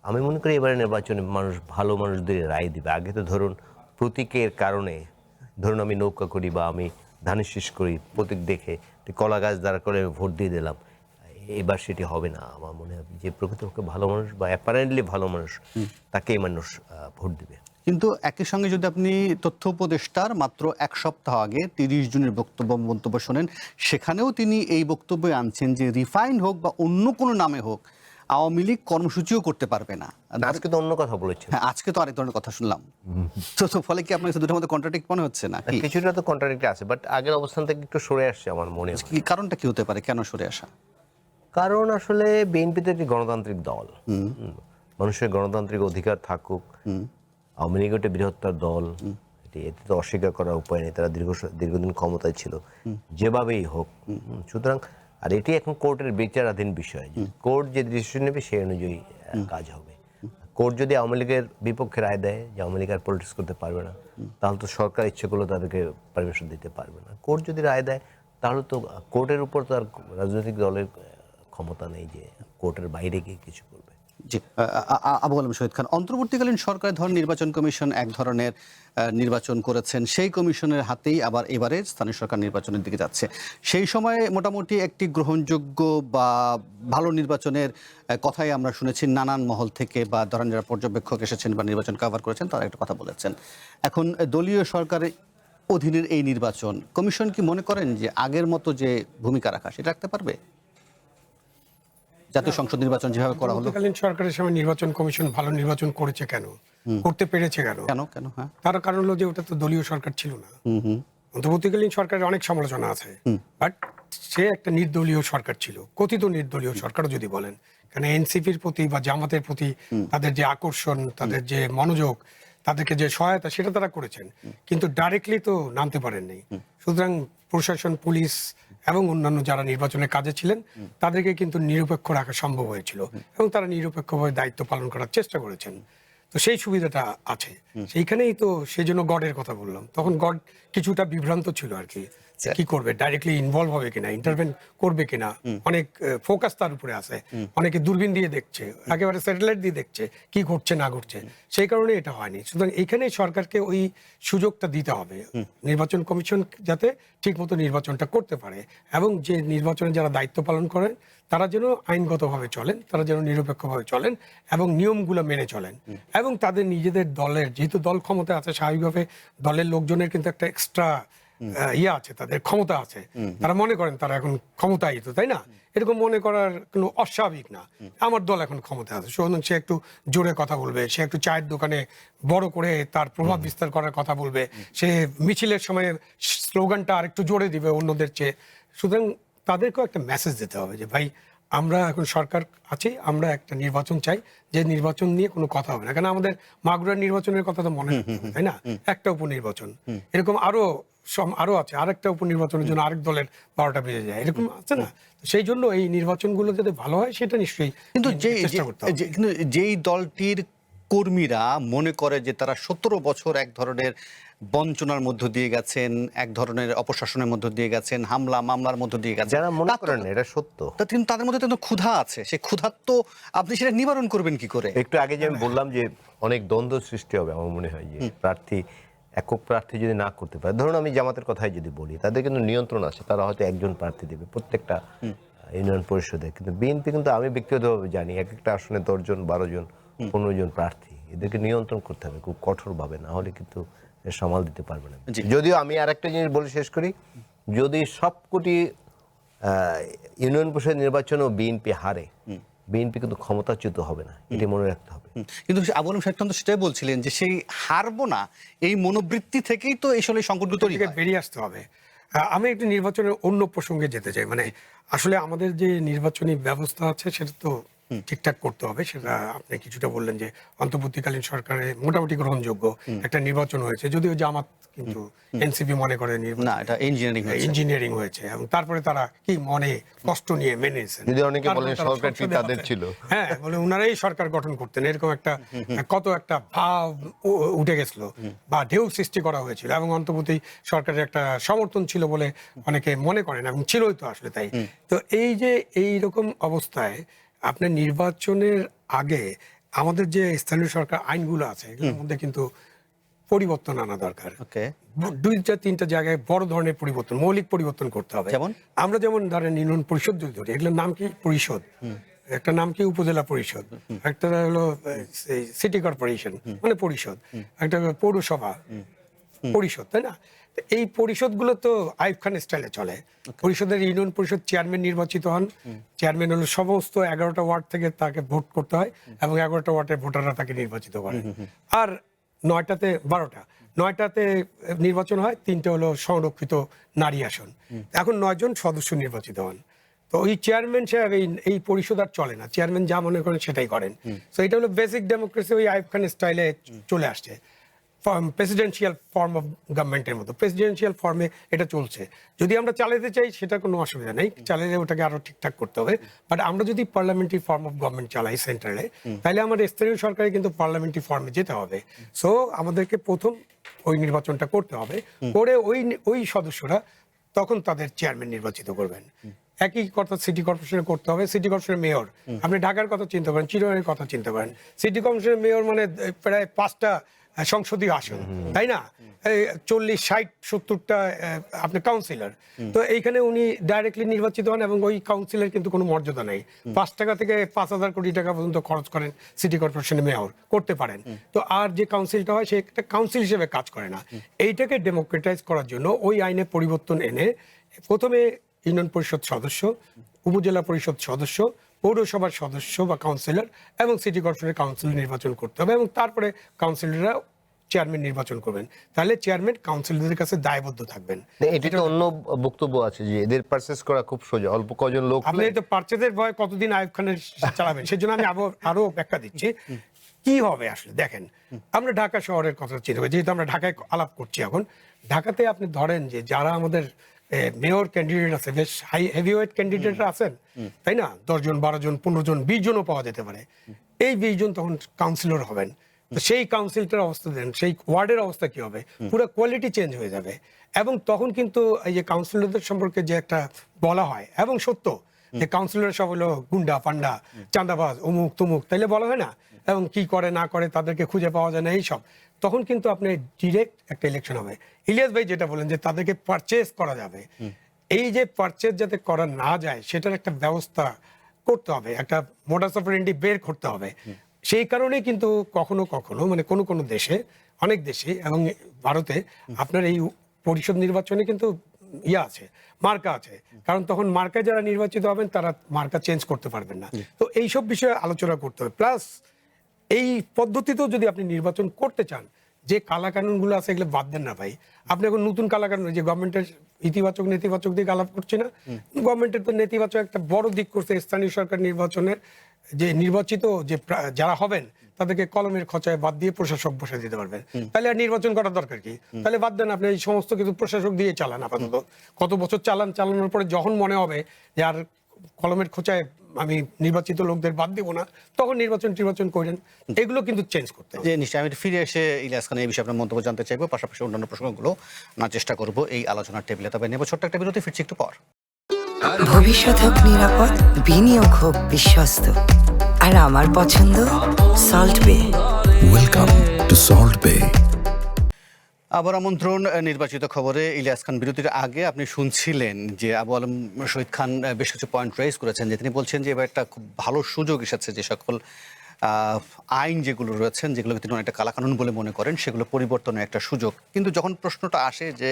আমি মনে করি এবারে নির্বাচনে মানুষ ভালো মানুষদের রায় দিবে। আগে তো ধরুন প্রতীকের কারণে, ধরুন আমি নৌকা করি বা আমি ধানের শীষ করি, প্রতীক দেখে কলা গাছ দাঁড় করে ভোট দিয়ে দিলাম, এবার সেটি হবে না। আমার মনে হয় যে প্রকৃতপক্ষে ভালো মানুষ বা অ্যাপারেন্টলি ভালো মানুষ, তাকেই মানুষ ভোট দিবে। কিন্তু একই সঙ্গে যদি আপনি তথ্য উপদেষ্টার মাত্র 1 সপ্তাহ আগে 30 জনের মন্তব্য শোনেন, সেখানেও তিনি এই বক্তব্য আনছেন যে রিফাইন্ড হোক বা অন্য কোনো নামে হোক, আওয়ামী লীগ কর্মসূচিও করতে পারবে না। আজকে তো অন্য কথা বলেছেন। হ্যাঁ, আজকে তো আরেক ধরনের কথা শুনলাম। তো ফলে কি আপনার দুটোর মধ্যে কন্ট্রাডিক্ট মনে হচ্ছে না? কিছুটা তো কন্ট্রাডিক্ট আছে, বাট আগের অবস্থান থেকে একটু সরে আসছে আমার মনে হয়। কারণটা কি হতে পারে, কেন সরে আসা? কারণ আসলে বিএনপি তো একটি গণতান্ত্রিক দল, মানুষের গণতান্ত্রিক অধিকার থাকুক। আওয়ামী লীগ একটা বৃহত্তর দল, এটি তো অস্বীকার করার উপায় নেই, তারা দীর্ঘদিন ক্ষমতায় ছিল, যেভাবেই হোক। সুতরাং আর এটি এখন কোর্টের বিচারাধীন বিষয়, কোর্ট যে ডিসিশন নেবে সেই অনুযায়ী কাজ হবে। কোর্ট যদি আওয়ামী লীগের বিপক্ষে রায় দেয় যে আওয়ামী লীগ আর পলিটিক্স করতে পারবে না, তাহলে তো সরকার ইচ্ছে করলেও তাদেরকে পারমিশন দিতে পারবে না। কোর্ট যদি রায় দেয় তাহলে তো কোর্টের উপর তো আর রাজনৈতিক দলের ক্ষমতা নেই যে কোর্টের বাইরে গিয়ে কিছু করবে। জি, আবু আলম শহীদ খান, অন্তর্বর্তীকালীন সরকার ধরেন নির্বাচন কমিশন এক ধরনের নির্বাচন করেছেন, সেই কমিশনের হাতেই আবার এবারে স্থানীয় সরকার নির্বাচনের দিকে যাচ্ছে। সেই সময়ে মোটামুটি একটি গ্রহণযোগ্য বা ভালো নির্বাচনের কথাই আমরা শুনেছি নানান মহল থেকে, বা ধরেন যারা পর্যবেক্ষক এসেছেন বা নির্বাচন কভার করেছেন তারা একটা কথা বলেছেন। এখন দলীয় সরকারের অধীনের এই নির্বাচন কমিশন কি মনে করেন যে আগের মতো যে ভূমিকা রাখা সেটা রাখতে পারবে? জাতীয় সংসদ নির্বাচন যেভাবে করা হলো? অন্তর্বর্তীকালীন সরকারের সময় নির্বাচন কমিশন ভালো নির্বাচন করেছে কেন, করতে পেরেছে কেন? কেন? হ্যাঁ, তার কারণ হলো যে ওটা তো দলীয় সরকার ছিল না। অন্তর্বর্তীকালীন সরকারের অনেক সমালোচনা আছে, বাট সে একটা নির্দলীয় সরকার ছিল, কথিত নির্দলীয় সরকারও যদি বলেন, কারণ এনসিপির প্রতি বা জামাতের প্রতি তাদের যে আকর্ষণ, তাদের যে মনোযোগ, তাদেরকে যে সহায়তা, সেটা তারা করেছেন, কিন্তু ডাইরেক্টলি তো নামতে পারেননি। সুতরাং প্রশাসন, পুলিশ এবং অন্যান্য যারা নির্বাচনের কাজে ছিলেন তাদেরকে কিন্তু নিরপেক্ষ রাখা সম্ভব হয়েছিল এবং তারা নিরপেক্ষভাবে দায়িত্ব পালন করার চেষ্টা করেছেন। তো সেই সুবিধাটা আছে সেইখানেই, তো সেই জন্য গডের কথা বললাম। তখন গড কিছুটা বিভ্রান্ত ছিল আর কি, কি করবে, ডাইরেক্টলি ইনভলভ হবে কিনা, ইন্টারভেন করবে কিনা, অনেক ফোকাস তার উপরে আছে, অনেকে দূরবীন দিয়ে দেখছে, একেবারে স্যাটেলাইট দিয়ে দেখছে কি ঘটছে না ঘটছে, সেই কারণে এটা হয়নি। সুতরাং এখানে সরকারকে ওই সুযোগটা দিতে হবে, নির্বাচন কমিশন যাতে ঠিকমতো নির্বাচনটা করতে পারে এবং যে নির্বাচনে যারা দায়িত্ব পালন করেন তারা যেন আইনগতভাবে চলেন, তারা যেন নিরপেক্ষভাবে চলেন এবং নিয়মগুলো মেনে চলেন, এবং তাদের নিজেদের দলের, যেহেতু দল ক্ষমতা আছে, স্বাভাবিকভাবে দলের লোকজনের কিন্তু একটা এক্সট্রা ইয়ে আছে, তাদের ক্ষমতা আছে, তারা মনে করেন তারা এখন ক্ষমতায়িত, তাই না? এরকম মনে করার কোনো অস্বাভাবিক না। আমার দল এখন ক্ষমতা আছে, সুতরাং সে একটু জোরে কথা বলবে, সে একটু চায়ের দোকানে বড় করে তার প্রভাব বিস্তার করার কথা বলবে, সে মিছিলের সময় স্লোগানটা আর একটু জোরে দিবে অন্যদের চেয়ে। সুতরাং তাদেরকেও একটা মেসেজ দিতে হবে যে ভাই, আমরা এখন সরকার আছি, আমরা একটা নির্বাচন চাই, যে নির্বাচন নিয়ে কোনো কথা হবে না। কারণ আমাদের মাগুরার নির্বাচনের কথা তো মনে রাখতে হবে, তাই না? একটা উপনির্বাচন, এরকম আরো আছে, আরেকটা উপনির্বাচনের জন্য আরেক দলের 12টা বেজে যায়, এরকম আছে না? তো সেই জন্য এই নির্বাচনগুলো যাতে ভালো হয় সেটা নিশ্চয়ই কিন্তু চেষ্টা করতে হবে। কিন্তু যেই দলটির কর্মীরা মনে করে যে তারা 17 বছর এক ধরনের বঞ্চনার মধ্য দিয়ে গেছেন, এক ধরনের অপশাসনের মধ্য দিয়ে গেছেন, হামলা মামলার মধ্য দিয়ে গেছেন, যারা মনে করেন এটা সত্য, কিন্তু তাদের মধ্যে তো ক্ষুধা আছে, সেই ক্ষুধা তো আপনি সেটা নিবারণ করবেন কি করে? একটু আগে যে আমি বললাম যে অনেক দ্বন্দ্ব সৃষ্টি হবে আমার মনে হয়, যে প্রার্থী, একক প্রার্থী যদি না করতে পারে, ধরুন আমি জামাতের কথাই যদি বলি, তাদের কিন্তু নিয়ন্ত্রণ আছে, তারা হয়তো একজন প্রার্থী দেবে প্রত্যেকটা ইউনিয়ন পরিষদে, কিন্তু বিএনপি কিন্তু আমি ব্যক্তিগতভাবে জানি এক একটা আসনে 10 জন 12 জন 15 জন প্রার্থী, এদেরকে নিয়ন্ত্রণ করতে হবে খুব কঠোরভাবে, না হলে কিন্তু সামাল দিতে পারবে না। যদিও আমি আরেকটা জিনিস বলে শেষ করি, যদি সবকটি ইউনিয়ন পরিষদ নির্বাচনেও বিএনপি হারে, বিএনপি কিন্তু ক্ষমতাচ্যুত হবে না, এটি মনে রাখতে হবে। কিন্তু আবু আলম সাহেব তো সেটাই বলছিলেন যে সেই হারবো না এই মনোবৃত্তি থেকেই তো আসলে সংকটগুলো তৈরি হয়। বেরিয়ে আসতে হবে। আমি একটু নির্বাচনের অন্য প্রসঙ্গে যেতে চাই, মানে আসলে আমাদের যে নির্বাচনী ব্যবস্থা আছে সেটা তো ঠিকঠাক করতে হবে। সেটা আপনি কিছুটা বললেন যে অন্তর্বর্তীকালীন সরকারে মোটামুটি গ্রহণযোগ্য একটা নির্বাচন হয়েছে, যদিও জামাত কিন্তু এনসিপি মনে করে না, এটা ইঞ্জিনিয়ারিং হয়েছে, এবং তারপরে তারা কি মনে কষ্ট নিয়ে মেনে নিয়েছেন। যদি অনেকে বলেন সরকারটি তাদের ছিল, হ্যাঁ, বলে ওনারাই সরকার গঠন করতেন, এরকম একটা কত একটা ভাব উঠে গেছিল বা ঢেউ সৃষ্টি করা হয়েছিল, এবং অন্তর্বর্তী সরকারের একটা সমর্থন ছিল বলে অনেকে মনে করেন, এবং ছিলই তো আসলে তাই। তো এই যে এইরকম অবস্থায় আপনার নির্বাচনের আগে আমাদের যে স্থানীয় সরকার আইনগুলো আছে এগুলোর মধ্যে কিন্তু পরিবর্তন আনা দরকার। 2-3টা জায়গায় বড় ধরনের পরিবর্তন, মৌলিক পরিবর্তন করতে হবে। আমরা যেমন ধরেন ইউনিয়ন পরিষদ যদি ধরি, এগুলোর নাম কি পরিষদ, একটা নাম কি উপজেলা পরিষদ, একটা হলো সিটি কর্পোরেশন মানে পরিষদ, একটা পৌরসভা পরিষদ, তাই না? এই পরিষদগুলো তো আইয়ুব খান স্টাইলে চলে। পরিষদের ইউনিয়ন পরিষদ চেয়ারম্যান নির্বাচিত হন, চেয়ারম্যান হলো সমস্ত 11টা ওয়ার্ড থেকে তাকে ভোট করতে হয়, এবং 11টা ওয়ার্ডের ভোটাররা তাকে নির্বাচিত করে। আর 9টাতে নির্বাচন হয়, 3টে হলো সংরক্ষিত নারী আসন। এখন 9 জন সদস্য নির্বাচিত হন। তো ওই চেয়ারম্যান সাহেব এই পরিষদ আর চলে না, চেয়ারম্যান যা মনে করেন সেটাই করেন। তো এটা হলো বেসিক ডেমোক্রেসি, ওই আইয়ুব খান স্টাইলে চলে আসছে, প্রেসিডেন্সিয়াল ফর্ম অফ গভর্নমেন্টের মতো প্রেসিডেন্সিয়াল ফর্মে এটা চলছে। যদি আমরা চালাতে চাই সেটা কোনো অসুবিধা নেই, চালালে ওটাকে আরো ঠিকঠাক করতে হবে। বাট আমরা যদি পার্লামেন্টারি ফর্ম অফ গভর্নমেন্ট চালাই সেন্ট্রালে, তাহলে আমাদের স্থানীয় সরকারে কিন্তু পার্লামেন্টারি ফর্মে যেতে হবে। সো আমাদেরকে প্রথম ওই নির্বাচনটা করতে হবে, করে ওই সদস্যরা তখন তাদের চেয়ারম্যান নির্বাচিত করবেন। একই কথা সিটি কর্পোরেশনে করতে হবে। সিটি কর্পোরেশনের মেয়র, আপনি ঢাকার কথা চিন্তা করেন, চিটাগংয়ের কথা চিন্তা করেন, সিটি কর্পোরেশনের মেয়র মানে প্রায় 5টা সংসদীয় আসন, তাই না? 40-60-70টা আপনি কাউন্সিলর, তো এইখানে উনি ডাইরেক্টলি নির্বাচিত হন, এবং ওই কাউন্সিলের কিন্তু কোনো মর্যাদা নেই। 5 টাকা থেকে 5,000 কোটি টাকা পর্যন্ত খরচ করেন সিটি কর্পোরেশনের মেয়র, করতে পারেন। তো আর যে কাউন্সিলটা হয় সে একটা কাউন্সিল হিসেবে কাজ করে না। এইটাকে ডেমোক্রেটাইজ করার জন্য ওই আইনে পরিবর্তন এনে প্রথমে ইউনিয়ন পরিষদ সদস্য, উপজেলা পরিষদ সদস্য, পৌরসভার সদস্য বা কাউন্সিলর এবং সিটি কর্পোরেশনের কাউন্সিলর নির্বাচন করতে হবে, এবং তারপরে কাউন্সিলররা চেয়ারম্যান নির্বাচন করবেন। তাহলে চেয়ারম্যান কাউন্সিলরদের কাছে দায়বদ্ধ থাকবেন। এটি তো অন্য বক্তব্য আছে যে এদের পারচেস করা খুব সোজা, অল্প কজন লোক আপনি তো পার্চেজের ভয় কতদিন আইয়ুব খানের চালাবেন, সেজন্য আমি আরো ব্যাখ্যা দিচ্ছি কি হবে আসলে। দেখেন, আমরা ঢাকা শহরের কথা চিন্তা করি, যেহেতু আমরা ঢাকায় আলাপ করছি এখন। ঢাকাতে আপনি ধরেন যে যারা আমাদের মেয়র ক্যান্ডিডেট আছে, বেশ হেভিওয়েট ক্যান্ডিডেটরা আছেন, তাই না? 10 জন 12 জন 15 জন 20 জনও পাওয়া যেতে পারে। এই 20 জন তখন কাউন্সিলর হবেন। তো সেই কাউন্সিলটার অবস্থা দেন, সেই ওয়ার্ডের অবস্থা কি হবে? পুরো কোয়ালিটি চেঞ্জ হয়ে যাবে। এবং তখন কিন্তু এই যে কাউন্সিলরদের সম্পর্কে যে একটা বলা হয়, এবং সত্য যে কাউন্সিলর সব হলো গুন্ডা পান্ডা চাঁদাবাজ অমুক তমুক, তাইলে বলা হয় না? এবং কি করে না করে তাদেরকে খুঁজে পাওয়া যায় না, এইসব। তখন কিন্তু আপনি ডিরেক্ট একটা ইলেকশন হবে। ইলিয়াস ভাই যেটা বলেন যে তাদেরকে পারচেজ করা যাবে, এই যে পারচেজ যাতে করা না যায় সেটার একটা ব্যবস্থা করতে হবে, একটা মোডাস অপারেন্ডি বের করতে হবে। সেই কারণেই কিন্তু কখনো কখনো মানে কোনো দেশে, অনেক দেশে এবং ভারতে আপনার এই পরিষদ নির্বাচনে কিন্তু আছে, মার্কা আছে। কারণ তখন মার্কায় যারা নির্বাচিত হবেন তারা মার্কা চেঞ্জ করতে পারবেন না। তো এইসব বিষয়ে আলোচনা করতে হবে। প্লাস এই পদ্ধতিতেও যদি আপনি নির্বাচন করতে চান, যে কালাকানুনগুলো আছে এগুলো বাদ দেন না ভাই। আপনি এখন নতুন কালাকানুন, যে গভর্নমেন্টের ইতিবাচক নেতিবাচক দিক আলাপ করছি না, গভর্নমেন্টের তো নেতিবাচক একটা বড় দিক করছে স্থানীয় সরকার নির্বাচনের, যে নির্বাচিত যে যারা হবেন তাদেরকে কলমের খচায় বাদ দিয়ে প্রশাসক বসে দিতে পারবেন। তাহলে আর নির্বাচন করার দরকার কি? তাহলে বাদ দেন, আপনি এই সমস্ত কিছু প্রশাসক দিয়ে চালান আপাতত। কত বছর চালানোর পরে যখন মনে হবে যে আর কলমের খোঁচায় আমি নির্বাচিত লোকদের বাদ দিব না, তখন নির্বাচন করেন। এগুলো কিন্তু চেঞ্জ করতে হবে। যে নিশ্চয়ই আমি ফিরে এসে ইলিয়াস খান এই বিষয়ে আপনার মন্তব্য জানতে চাইবো, পাশাপাশি অন্যান্য প্রসঙ্গগুলো না চেষ্টা করব এই আলোচনার টেবিলে। তবে নেব ছোট্ট একটা বিরতি, ফিরছি একটু পর। ভবিষ্যৎ হোক নিরাপদ, বিনিয়োগ হোক বিশ্বস্ত, আর আমার পছন্দ সল্ট বে। Welcome to Salt Bay. আবার আমন্ত্রণ নির্বাচিত খবরে। ইলিয়াস খান, বিরতির আগে আপনি শুনছিলেন যে আবু আলম শহীদ খান বেশ কিছু পয়েন্ট রেজ করেছেন, যে তিনি বলছেন যে এবার একটা খুব ভালো সুযোগ এসেছে, যে সকল আইন যেগুলো রয়েছেন, যেগুলোকে তিনি অনেকটা কালাকানুন বলে মনে করেন, সেগুলো পরিবর্তনের একটা সুযোগ। কিন্তু যখন প্রশ্নটা আসে যে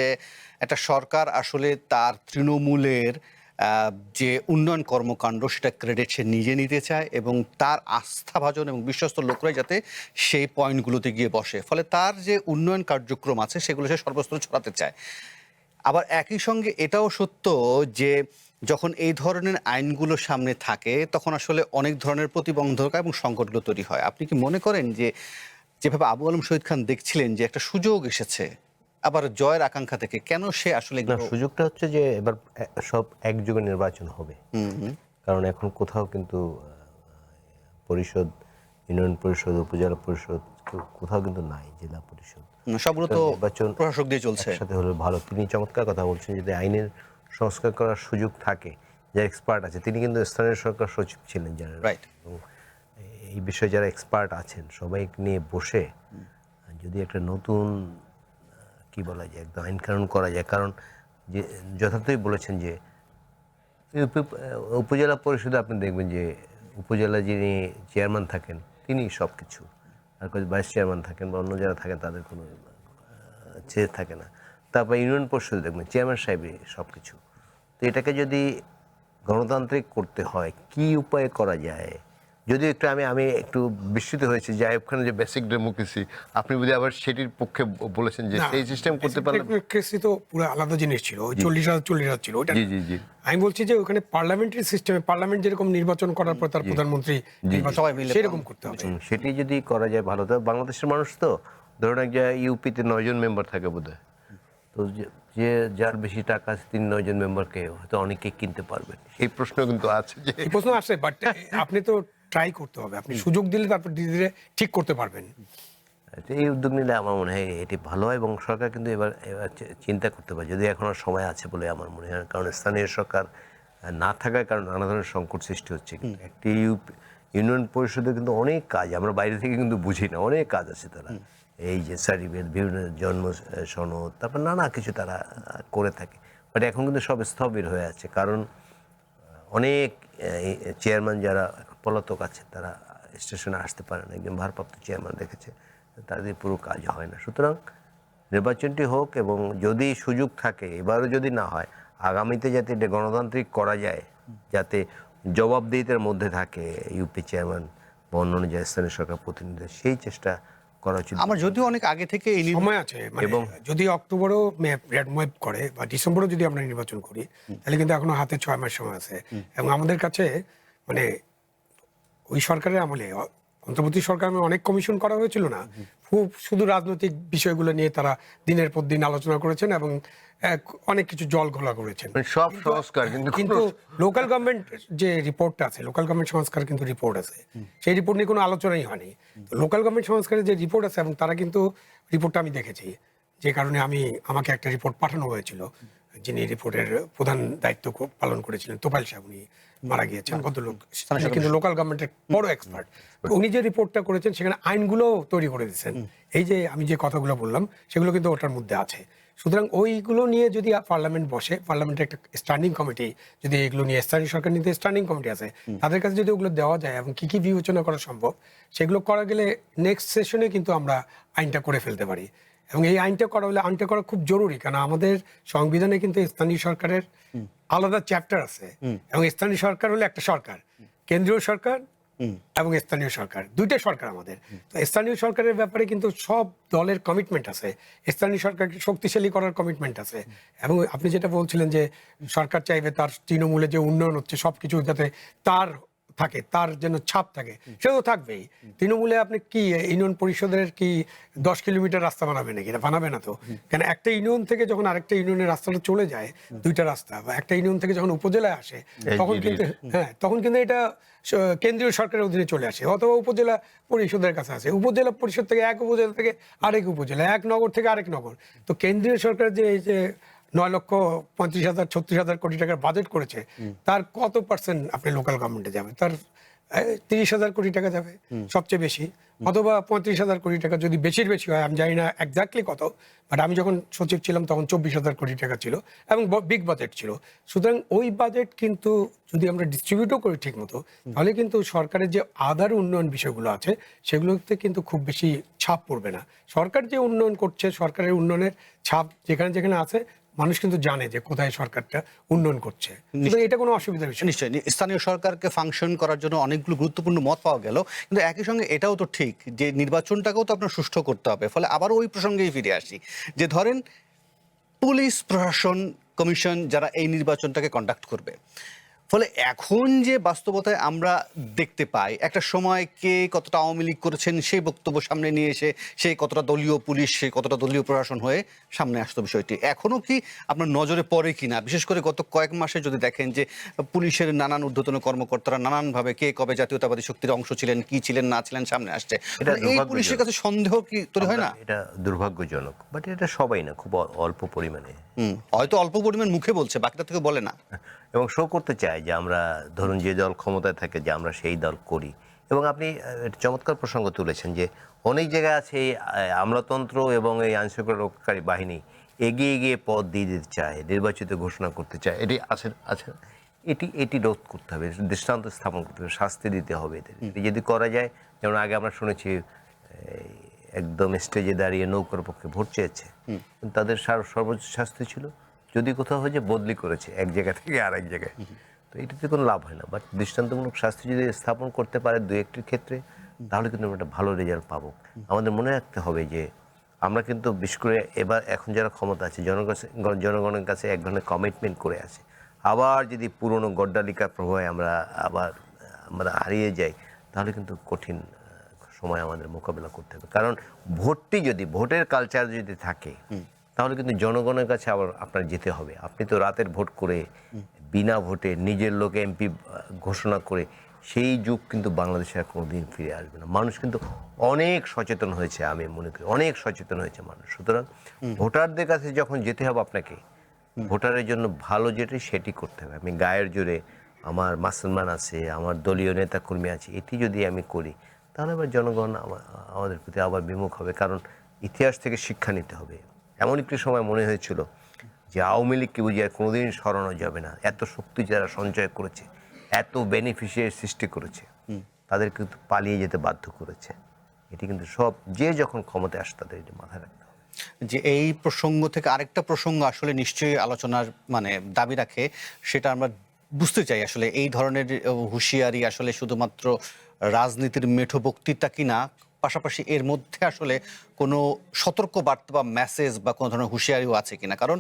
একটা সরকার আসলে তার তৃণমূলের যে উন্নয়ন কর্মকাণ্ড সেটা ক্রেডিট সে নিজে নিতে চায়, এবং তার আস্থাভাজন এবং বিশ্বস্ত লোকরাই যাতে সেই পয়েন্টগুলোতে গিয়ে বসে, ফলে তার যে উন্নয়ন কার্যক্রম আছে সেগুলো সে সর্বস্তর ছড়াতে চায়। আবার একই সঙ্গে এটাও সত্য যে যখন এই ধরনের আইনগুলো সামনে থাকে তখন আসলে অনেক ধরনের প্রতিবন্ধকতা এবং সংকটগুলো তৈরি হয়। আপনি কি মনে করেন যে যেভাবে আবু আলম শহীদ খান দেখছিলেন যে একটা সুযোগ এসেছে আবার জয়ের আকাঙ্ক্ষা থেকে, কেন সে আসলে না, সুযোগটা হচ্ছে যে এবার সব একযোগে নির্বাচন হবে। কারণ এখন কোথাও কিন্তু পরিষদ, ইউনিয়ন পরিষদ, উপজেলা পরিষদ কোথাও কিন্তু নাই, জেলা পরিষদ সবগুলো তো নির্বাচন প্রশাসক দিয়ে চলছে। সাথে হলে ভালো। তিনি চমৎকার কথা বলছেন, যদি আইনের সংস্কার করার সুযোগ থাকে, যারা এক্সপার্ট আছে, তিনি কিন্তু স্থানীয় সরকার সচিব ছিলেন যারা, রাইট, এবং এই বিষয়ে যারা এক্সপার্ট আছেন সবাই নিয়ে বসে যদি একটা নতুন কি বলা যায় একদম আইন কানুন করা যায়। কারণ যে যথার্থই বলেছেন যে উপজেলা পরিষদে আপনি দেখবেন যে উপজেলা যিনি চেয়ারম্যান থাকেন তিনি সব কিছু, আর ভাইস চেয়ারম্যান থাকেন বা অন্য যারা থাকেন তাদের কোনো চেয়ে থাকে না। তারপর ইউনিয়ন পরিষদে দেখবেন চেয়ারম্যান সাহেবই সব কিছু। তো এটাকে যদি গণতান্ত্রিক করতে হয় কি উপায়ে করা যায়, যদিও একটু আমি একটু বিস্মিত হয়েছি যে আইয়ুব খানের যে বেসিক ডেমোক্রেসি, আপনি বুঝি আবার সেটির পক্ষে বলেছেন যে সেই সিস্টেম করতে পারলে। ডেমোক্রেসি তো পুরো আলাদা জিনিস ছিল, 40,000 ছিল ওটা। জি। আমি বলছি যে ওখানে পার্লামেন্টারি সিস্টেমে পার্লামেন্ট যেরকম নির্বাচন করার পর তার প্রধানমন্ত্রী সবাই মিলে সেরকম করতে হবে। সেটি যদি করা যায় ভালো। তো বাংলাদেশের মানুষ তো ধরুন এক জায়গায় ইউপিতে 9 জন মেম্বার থাকে বোধহয়, তো যে যার বেশি টাকা আছে তিনি 9 জন মেম্বারকে হয়তো অনেকে কিনতে পারবেন। এই প্রশ্ন কিন্তু আছে, যে এই প্রশ্ন আসে, বাট আপনি তো ট্রাই করতে হবে, আপনি সুযোগ দিলে তারপর ধীরে ধীরে ঠিক করতে পারবেন। এই উদ্যোগ নিলে আমার মনে হয় এটি ভালো হয়, এবং সরকার কিন্তু এবার চিন্তা করতে পারে, যদি এখনো সময় আছে বলে আমার মনে হয়। কারণ স্থানীয় সরকার না থাকার কারণে নানা ধরনের সংকট সৃষ্টি হচ্ছে। একটি ইউনিয়ন পরিষদে কিন্তু অনেক কাজ আমরা বাইরে থেকে কিন্তু বুঝি না, অনেক কাজ আছে তারা, এই যে সার্টিফিকেট, বিভিন্ন জন্ম সনদ, তারপর নানা কিছু তারা করে থাকে। বাট এখন কিন্তু সব স্থবির হয়ে আছে, কারণ অনেক চেয়ারম্যান যারা পলাতক আছে তারা স্টেশনে আসতে পারে না। একজন ভারপ্রাপ্ত চেয়ারম্যান দেখেছে, তাদের পুরো কাজ হয় না। সুতরাং নির্বাচনটি হোক, এবং যদি সুযোগ থাকে, এবারও যদি না হয়, আগামীতে যাতে এটা গণতান্ত্রিক করা যায়, যাতে জবাবদিহিতার মধ্যে থাকে ইউপি চেয়ারম্যান বা অন্যান্য যে স্থানীয় সরকার প্রতিনিধি, সেই চেষ্টা করা উচিত। আমার যদিও অনেক আগে থেকে এই সময় আছে, এবং যদি অক্টোবরও রেড ওয়েভ করে বা ডিসেম্বরও যদি আমরা নির্বাচন করি, তাহলে কিন্তু এখনো হাতে 6 মাস সময় আছে। এবং আমাদের কাছে মানে ওই সরকারের আমলে অন্তর্বর্তী সরকার অনেক কমিশন করা হয়েছিল না, খুব শুধু রাজনৈতিক বিষয়গুলো নিয়ে তারা দিনের পর দিন আলোচনা করেছেন এবং অনেক কিছু জল ঘোলা করেছেন। সব সংস্কার কিন্তু লোকাল গভর্নমেন্ট যে রিপোর্টটা আছে, লোকাল গভর্নমেন্ট সংস্কার কিন্তু রিপোর্ট আছে, সেই রিপোর্ট নিয়ে কোনো আলোচনাই হয়নি। লোকাল গভর্নমেন্ট সংস্কারের যে রিপোর্ট আছে, এবং তারা কিন্তু রিপোর্টটা আমি দেখেছি, যে কারণে আমাকে একটা রিপোর্ট পাঠানো হয়েছিল। যিনি রিপোর্টের প্রধান দায়িত্ব পালন করেছিলেন তোফাইল সাহেব, উনি মারা গিয়েছেন ভদ্রলোক, কিন্তু লোকাল গভর্নমেন্টের বড় এক্সপার্ট। উনি যে রিপোর্টটা করেছেন সেখানে আইনগুলো তৈরি করে দিচ্ছেন, এই যে আমি যে কথাগুলো বললাম সেগুলো কিন্তু ওটার মধ্যে আছে। সুতরাং ওইগুলো নিয়ে যদি পার্লামেন্ট বসে, পার্লামেন্টের একটা স্ট্যান্ডিং কমিটি যদি এগুলো নিয়ে, স্থানীয় সরকার নিতে স্ট্যান্ডিং কমিটি আছে, তাদের কাছে যদি ওগুলো দেওয়া যায় এবং কি কি বিবেচনা করা সম্ভব, সেগুলো করা গেলে নেক্সট সেশনে কিন্তু আমরা আইনটা করে ফেলতে পারি। এবং এই আইনটা করা হলে, আইনটা করা খুব জরুরি, কারণ আমাদের সংবিধানে কিন্তু স্থানীয় সরকারের আলাদা চ্যাপ্টার আছে। এবং স্থানীয় সরকার হলে একটা সরকার, কেন্দ্রীয় সরকার এবং স্থানীয় সরকার, দুইটা সরকার আমাদের। তো স্থানীয় সরকারের ব্যাপারে কিন্তু সব দলের কমিটমেন্ট আছে, স্থানীয় সরকারকে শক্তিশালী করার কমিটমেন্ট আছে। এবং আপনি যেটা বলছিলেন যে সরকার চাইবে তার তৃণমূলে যে উন্নয়ন হচ্ছে সবকিছু যাতে তার থাকে, তার যেন ছাপ থাকে, সে তো থাকবেই। তৃণমূলে আপনি কি ইউনিয়ন পরিষদের কি 10 কিলোমিটার রাস্তা বানাবে নাকি? এটা বানাবে না তো। কেন একটা ইউনিয়ন থেকে যখন আরেকটা ইউনিয়নের রাস্তাটা চলে যায়, দুইটা রাস্তা, বা একটা ইউনিয়ন থেকে যখন উপজেলায় আসে, তখন কিন্তু তখন কিন্তু এটা কেন্দ্রীয় সরকারের অধীনে চলে আসে, অথবা উপজেলা পরিষদের কাছে আসে। উপজেলা পরিষদ থেকে এক উপজেলা থেকে আরেক উপজেলা, এক নগর থেকে আরেক নগর। তো কেন্দ্রীয় সরকার যে এই যে 9,35,000-36,000 কোটি টাকার বাজেট করেছে, তার কত পার্সেন্ট আপনি লোকাল গভর্নমেন্টে যাবে? তার 30,000 কোটি টাকা যাবে সবচেয়ে বেশি, অথবা 35,000 কোটি টাকা যদি বেশির বেশি হয়, আমি জানি না এক্স্যাক্টলি কত, বাট আমি যখন সচিব ছিলাম তখন 24,000 কোটি টাকা ছিল এবং বিগ বাজেট ছিল। সুতরাং ওই বাজেট কিন্তু যদি আমরা ডিস্ট্রিবিউটও করি ঠিক মতো, তাহলে কিন্তু সরকারের যে আদার উন্নয়ন বিষয়গুলো আছে সেগুলোতে কিন্তু খুব বেশি ছাপ পড়বে না। সরকার যে উন্নয়ন করছে, সরকারের উন্নয়নের ছাপ যেখানে যেখানে আছে, মানুষ কিন্তু জানে যে কোথায় সরকারটা উন্নয়ন করছে। এটা কোনো অসুবিধার বিষয় নিশ্চয়ই। স্থানীয় সরকারকে ফাংশন করার জন্য অনেকগুলো গুরুত্বপূর্ণ মত পাওয়া গেল, কিন্তু একই সঙ্গে এটাও তো ঠিক যে নির্বাচনটাকেও তো আপনার সুষ্ঠু করতে হবে। ফলে আবারও ওই প্রসঙ্গেই ফিরে আসি, যে ধরেন পুলিশ প্রশাসন কমিশন যারা এই নির্বাচনটাকে কন্ডাক্ট করবে, ফলে এখন যে বাস্তবতায় আমরা দেখতে পাই, একটা সময় কে কতটা আওয়ামী লীগ করেছেন সেই বক্তব্য সামনে নিয়ে এসে সে কতটা দলীয় পুলিশ, সে কতটা দলীয় প্রশাসন হয়ে সামনে আসতো বিষয়টি এখনো কি আপনার নজরে পড়ে কিনা? বিশেষ করে গত কয়েক মাসে যদি দেখেন যে পুলিশের নানান ঊর্ধ্বতন কর্মকর্তারা নানানভাবে কে কবে জাতীয়তাবাদী শক্তির অংশ ছিলেন, কি ছিলেন না ছিলেন সামনে আসছে। এই পুলিশের কাছে সন্দেহ কি তৈরি হয় না? এটা দুর্ভাগ্যজনক, বাট এটা সবাই না, খুব অল্প পরিমাণে, হয়তো অল্প পরিমাণ মুখে বলছে, বাকিটা থেকে বলে না, এবং শো করতে চায় যে আমরা ধরুন যে দল ক্ষমতায় থাকে যে আমরা সেই দল করি। এবং আপনি চমৎকার প্রসঙ্গ তুলেছেন যে অনেক জায়গায় আছে এই আমলাতন্ত্র এবং এই আইনশৃঙ্খলা রক্ষাকারী বাহিনী এগিয়ে গিয়ে পদ দিয়ে দিতে চায়, নির্বাচিত ঘোষণা করতে চায়। এটি আছে, এটি রোধ করতে হবে, দৃষ্টান্ত স্থাপন করতে হবে, শাস্তি দিতে হবে এদের। এটি যদি করা যায়, যেমন আগে আমরা শুনেছি একদম স্টেজে দাঁড়িয়ে নৌকার পক্ষে ভোট চেয়েছে, তাদের সর্বোচ্চ শাস্তি ছিল যদি কোথাও হয়ে যে বদলি করেছে এক জায়গা থেকে আরেক জায়গায়। তো এটাতে কোনো লাভ হয় না, বাট দৃষ্টান্তমূলক শাস্তি যদি স্থাপন করতে পারে দু একটির ক্ষেত্রে, তাহলে কিন্তু আমরা একটা ভালো রেজাল্ট পাবো। আমাদের মনে রাখতে হবে যে আমরা কিন্তু বিশেষ করে এখন যারা ক্ষমতা আছে জনগণের কাছে এক ধরনের কমিটমেন্ট করে আছে। আবার যদি পুরনো গড্ডালিকার প্রভাবে আমরা হারিয়ে যাই, তাহলে কিন্তু কঠিন সময় আমাদের মোকাবেলা করতে হবে। কারণ ভোটের কালচার যদি থাকে, তাহলে কিন্তু জনগণের কাছে আবার আপনার যেতে হবে। আপনি তো রাতের ভোট করে বিনা ভোটে নিজের লোক এমপি ঘোষণা করে, সেই যুগ কিন্তু বাংলাদেশে আর কোনোদিন ফিরে আসবে না। মানুষ কিন্তু অনেক সচেতন হয়েছে, আমি মনে করি অনেক সচেতন হয়েছে মানুষ। সুতরাং ভোটারদের কাছে যখন যেতে হবে আপনাকে, ভোটারের জন্য ভালো যেটি সেটি করতে হবে। আমি গায়ের জোরে আমার মুসলমান আছে, আমার দলীয় নেতাকর্মী আছে, এটি যদি আমি করি, তাহলে আবার জনগণ আমাদের প্রতি আবার বিমুখ হবে। কারণ ইতিহাস থেকে শিক্ষা নিতে হবে। এমন একটি সময় মনে হয়েছিল যে আওয়ামী লীগকে বুঝিয়ে আর কোনোদিন সরানো যাবে না, এত শক্তি যারা সঞ্চয় করেছে, এত বেনিফিশিয়ারি সৃষ্টি করেছে, তাদের কিন্তু পালিয়ে যেতে বাধ্য করেছে। এটি কিন্তু যে যখন ক্ষমতায় আসে তাদের এটি মাথায় রাখতে হবে। যে এই প্রসঙ্গ থেকে আরেকটা প্রসঙ্গ আসলে নিশ্চয়ই আলোচনার দাবি রাখে, সেটা আমরা বুঝতে চাই আসলে এই ধরনের হুঁশিয়ারি আসলে শুধুমাত্র রাজনীতির মেঠো বক্তৃতা কিনা, পাশাপাশি এর মধ্যে আসলে কোনো সতর্ক বার্তা বা মেসেজ বা কোনো ধরনের হুঁশিয়ারিও আছে কিনা। কারণ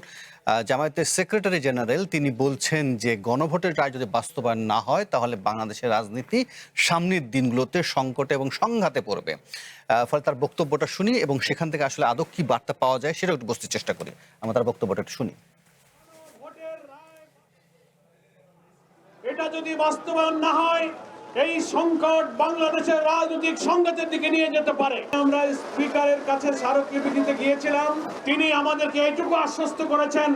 জামায়াতের সেক্রেটারি জেনারেল তিনি বলছেন যে গণভোটের রায় যদি বাস্তবায়ন না হয় তাহলে বাংলাদেশের রাজনীতি সামনের দিনগুলোতে সংকটে এবং সংঘাতে পড়বে। ফলে তার বক্তব্যটা শুনি এবং সেখান থেকে আসলে আদৌ কি বার্তা পাওয়া যায় সেটা একটু বুঝতে চেষ্টা করি। আমরা তার বক্তব্যটা একটু শুনি। এটা যদি বাস্তবায়ন না হয় এই সংকট বাংলাদেশের রাজনৈতিক সংঘাতের দিকে নিয়ে যেতে পারে। আমরা স্পিকারের কাছে স্মারকলিপি গিয়েছিলাম, তিনি আমাদেরকে এইটুকু আশ্বস্ত করেছেন,